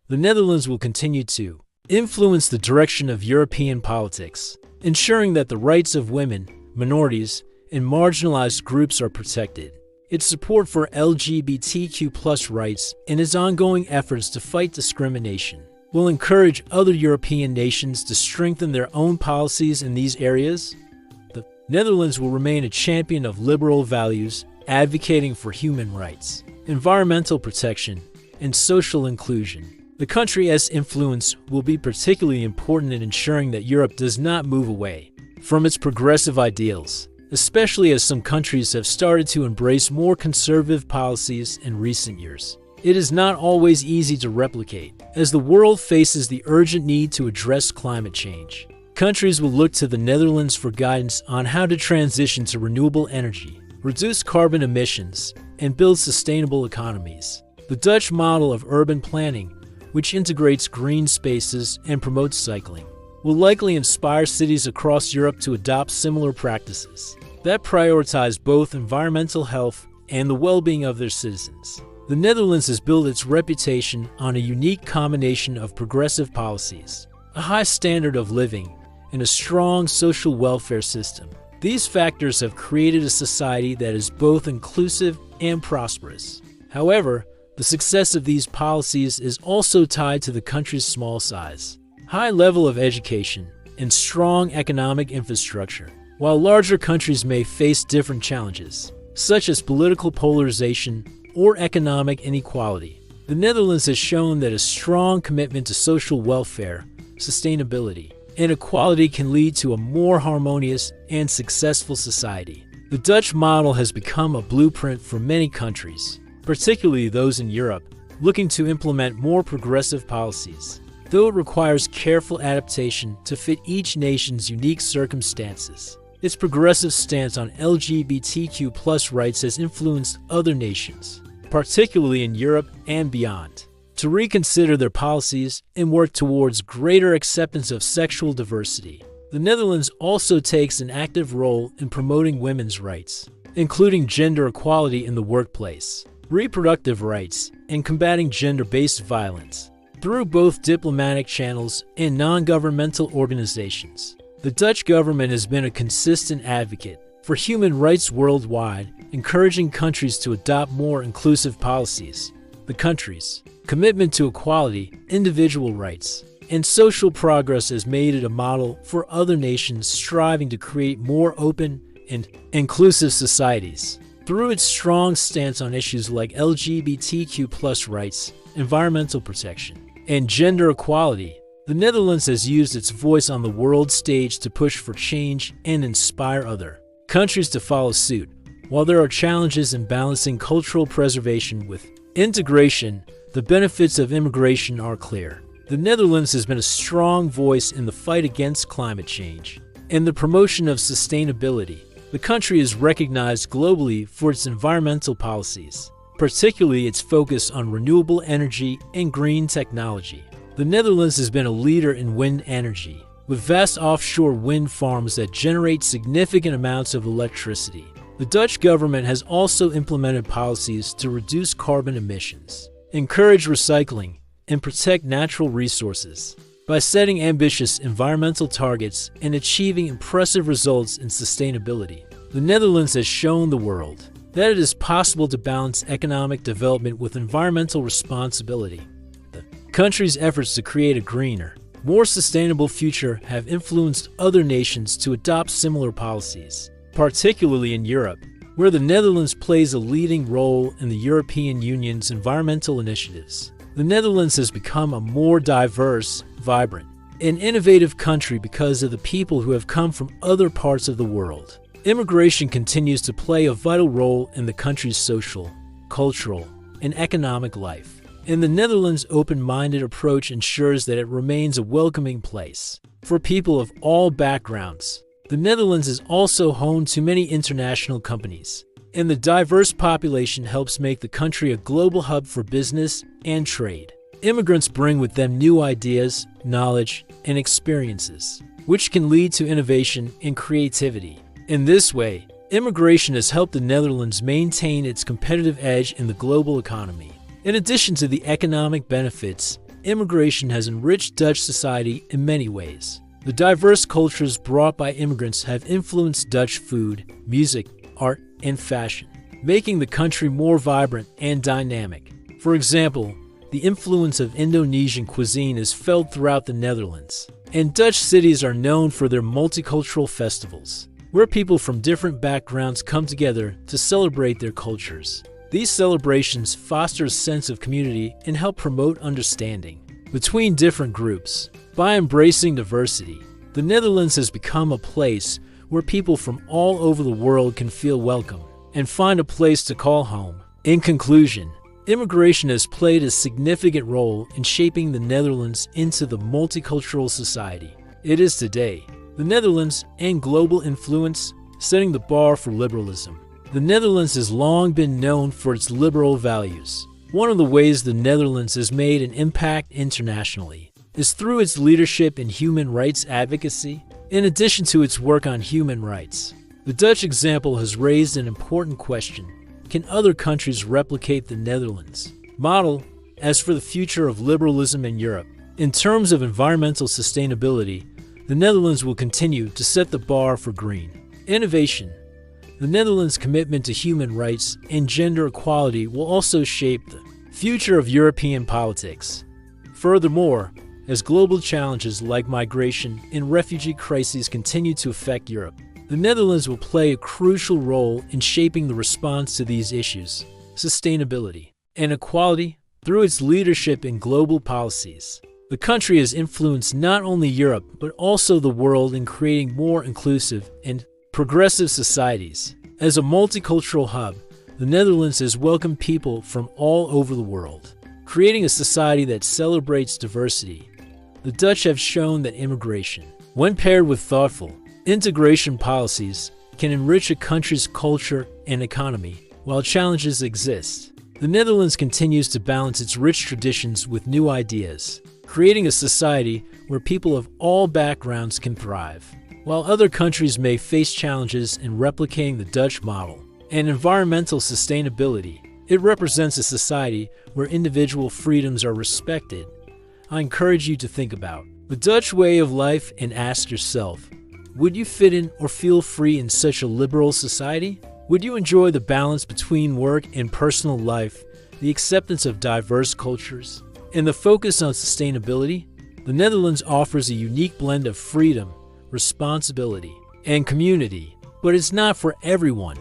The Netherlands will continue to influence the direction of European politics, ensuring that the rights of women, minorities, and marginalized groups are protected. Its support for LGBTQ+ rights and its ongoing efforts to fight discrimination will encourage other European nations to strengthen their own policies in these areas. The Netherlands will remain a champion of liberal values, advocating for human rights, environmental protection, and social inclusion. The country's influence will be particularly important in ensuring that Europe does not move away from its progressive ideals, especially as some countries have started to embrace more conservative policies in recent years. It is not always easy to replicate, as the world faces the urgent need to address climate change. Countries will look to the Netherlands for guidance on how to transition to renewable energy, reduce carbon emissions, and build sustainable economies. The Dutch model of urban planning, which integrates green spaces and promotes cycling, will likely inspire cities across Europe to adopt similar practices that prioritize both environmental health and the well-being of their citizens. The Netherlands has built its reputation on a unique combination of progressive policies, a high standard of living, and a strong social welfare system. These factors have created a society that is both inclusive and prosperous. However, the success of these policies is also tied to the country's small size, high level of education, and strong economic infrastructure. While larger countries may face different challenges, such as political polarization or economic inequality, the Netherlands has shown that a strong commitment to social welfare, sustainability, and equality can lead to a more harmonious and successful society. The Dutch model has become a blueprint for many countries, particularly those in Europe, looking to implement more progressive policies, though it requires careful adaptation to fit each nation's unique circumstances. Its progressive stance on LGBTQ+ rights has influenced other nations, particularly in Europe and beyond, to reconsider their policies and work towards greater acceptance of sexual diversity. The Netherlands also takes an active role in promoting women's rights, including gender equality in the workplace, reproductive rights, and combating gender-based violence through both diplomatic channels and non-governmental organizations. The Dutch government has been a consistent advocate for human rights worldwide, encouraging countries to adopt more inclusive policies. The country's commitment to equality, individual rights, and social progress has made it a model for other nations striving to create more open and inclusive societies. Through its strong stance on issues like LGBTQ+ rights, environmental protection, and gender equality, the Netherlands has used its voice on the world stage to push for change and inspire other countries to follow suit. While there are challenges in balancing cultural preservation with integration, the benefits of immigration are clear. The Netherlands has been a strong voice in the fight against climate change and the promotion of sustainability. The country is recognized globally for its environmental policies, particularly its focus on renewable energy and green technology. The Netherlands has been a leader in wind energy, with vast offshore wind farms that generate significant amounts of electricity. The Dutch government has also implemented policies to reduce carbon emissions, encourage recycling, and protect natural resources. By setting ambitious environmental targets and achieving impressive results in sustainability, the Netherlands has shown the world that it is possible to balance economic development with environmental responsibility. The country's efforts to create a greener, more sustainable future have influenced other nations to adopt similar policies, particularly in Europe, where the Netherlands plays a leading role in the European Union's environmental initiatives. The Netherlands has become a more diverse, vibrant, and innovative country because of the people who have come from other parts of the world. Immigration continues to play a vital role in the country's social, cultural, and economic life. And the Netherlands' open-minded approach ensures that it remains a welcoming place for people of all backgrounds. The Netherlands is also home to many international companies, and the diverse population helps make the country a global hub for business and trade. Immigrants bring with them new ideas, knowledge, and experiences, which can lead to innovation and creativity. In this way, immigration has helped the Netherlands maintain its competitive edge in the global economy. In addition to the economic benefits, immigration has enriched Dutch society in many ways. The diverse cultures brought by immigrants have influenced Dutch food, music, art, and fashion, making the country more vibrant and dynamic. For example, the influence of Indonesian cuisine is felt throughout the Netherlands, and Dutch cities are known for their multicultural festivals, where people from different backgrounds come together to celebrate their cultures. These celebrations foster a sense of community and help promote understanding between different groups. By embracing diversity, the Netherlands has become a place where people from all over the world can feel welcome and find a place to call home. In conclusion, immigration has played a significant role in shaping the Netherlands into the multicultural society it is today. The Netherlands and global influence, setting the bar for liberalism. The Netherlands has long been known for its liberal values. One of the ways the Netherlands has made an impact internationally is through its leadership in human rights advocacy, in addition to its work on human rights. The Dutch example has raised an important question. Can other countries replicate the Netherlands' model as for the future of liberalism in Europe? In terms of environmental sustainability, the Netherlands will continue to set the bar for green innovation. The Netherlands' commitment to human rights and gender equality will also shape the future of European politics. Furthermore, as global challenges like migration and refugee crises continue to affect Europe, the Netherlands will play a crucial role in shaping the response to these issues, sustainability, and equality through its leadership in global policies. The country has influenced not only Europe but also the world in creating more inclusive and progressive societies. As a multicultural hub, the Netherlands has welcomed people from all over the world, creating a society that celebrates diversity. The Dutch have shown that immigration, when paired with thoughtful integration policies, can enrich a country's culture and economy. While challenges exist, the Netherlands continues to balance its rich traditions with new ideas, creating a society where people of all backgrounds can thrive. While other countries may face challenges in replicating the Dutch model and environmental sustainability, it represents a society where individual freedoms are respected. I encourage you to think about the Dutch way of life and ask yourself, would you fit in or feel free in such a liberal society? Would you enjoy the balance between work and personal life, the acceptance of diverse cultures, and the focus on sustainability? The Netherlands offers a unique blend of freedom, responsibility, and community, but it's not for everyone.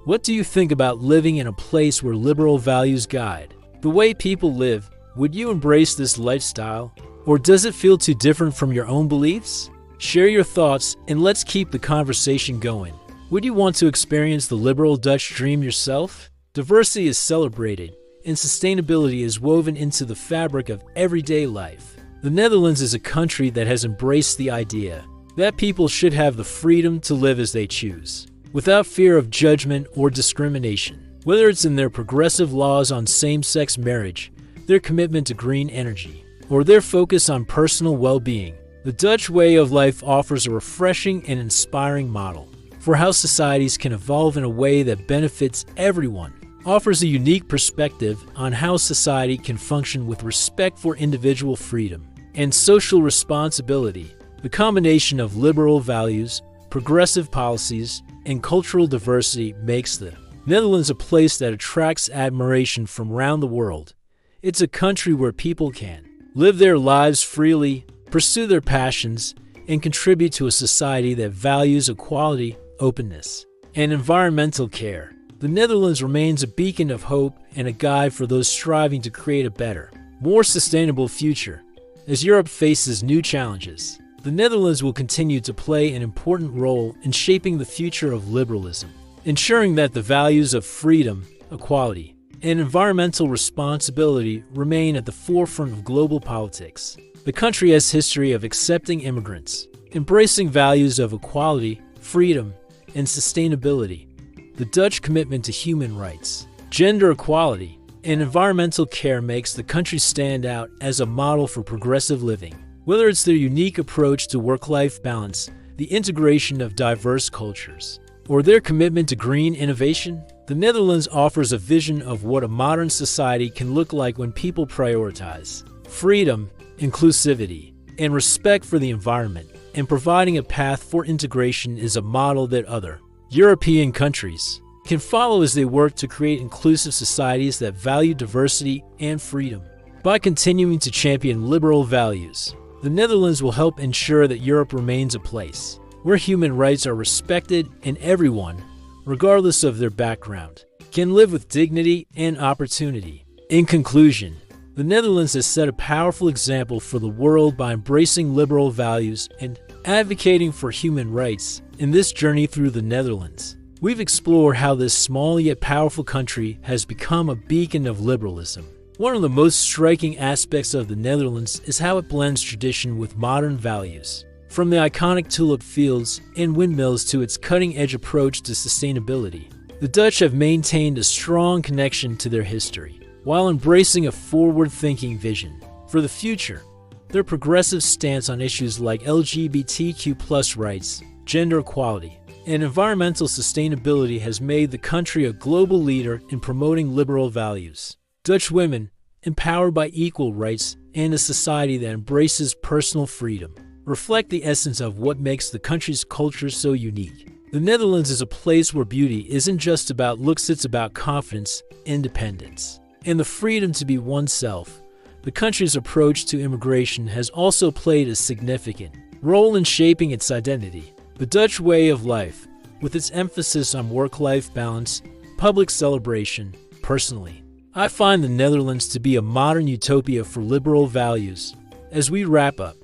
What do you think about living in a place where liberal values guide the way people live? Would you embrace this lifestyle, or does it feel too different from your own beliefs? Share your thoughts and let's keep the conversation going. Would you want to experience the liberal Dutch dream yourself? Diversity is celebrated, and sustainability is woven into the fabric of everyday life. The Netherlands is a country that has embraced the idea that people should have the freedom to live as they choose, without fear of judgment or discrimination. Whether it's in their progressive laws on same-sex marriage, their commitment to green energy, or their focus on personal well-being, the Dutch way of life offers a refreshing and inspiring model for how societies can evolve in a way that benefits everyone, offers a unique perspective on how society can function with respect for individual freedom and social responsibility. The combination of liberal values, progressive policies, and cultural diversity makes the Netherlands a place that attracts admiration from around the world. It's a country where people can live their lives freely, pursue their passions, and contribute to a society that values equality, openness, and environmental care. The Netherlands remains a beacon of hope and a guide for those striving to create a better, more sustainable future. As Europe faces new challenges, the Netherlands will continue to play an important role in shaping the future of liberalism, ensuring that the values of freedom, equality, and environmental responsibility remain at the forefront of global politics. The country has a history of accepting immigrants, embracing values of equality, freedom, and sustainability. The Dutch commitment to human rights, gender equality, and environmental care makes the country stand out as a model for progressive living. Whether it's their unique approach to work-life balance, the integration of diverse cultures, or their commitment to green innovation, the Netherlands offers a vision of what a modern society can look like when people prioritize freedom, inclusivity, and respect for the environment, and providing a path for integration is a model that other European countries can follow as they work to create inclusive societies that value diversity and freedom. By continuing to champion liberal values, the Netherlands will help ensure that Europe remains a place where human rights are respected and everyone, regardless of their background, can live with dignity and opportunity. In conclusion, the Netherlands has set a powerful example for the world by embracing liberal values and advocating for human rights. In this journey through the Netherlands, we've explored how this small yet powerful country has become a beacon of liberalism. One of the most striking aspects of the Netherlands is how it blends tradition with modern values. From the iconic tulip fields and windmills to its cutting-edge approach to sustainability, the Dutch have maintained a strong connection to their history, while embracing a forward-thinking vision for the future. Their progressive stance on issues like LGBTQ+ rights, gender equality, and environmental sustainability has made the country a global leader in promoting liberal values. Dutch women, empowered by equal rights and a society that embraces personal freedom, reflect the essence of what makes the country's culture so unique. The Netherlands is a place where beauty isn't just about looks, it's about confidence, independence, and the freedom to be oneself. The country's approach to immigration has also played a significant role in shaping its identity. The Dutch way of life, with its emphasis on work-life balance, public celebration. Personally, I find the Netherlands to be a modern utopia for liberal values. As we wrap up,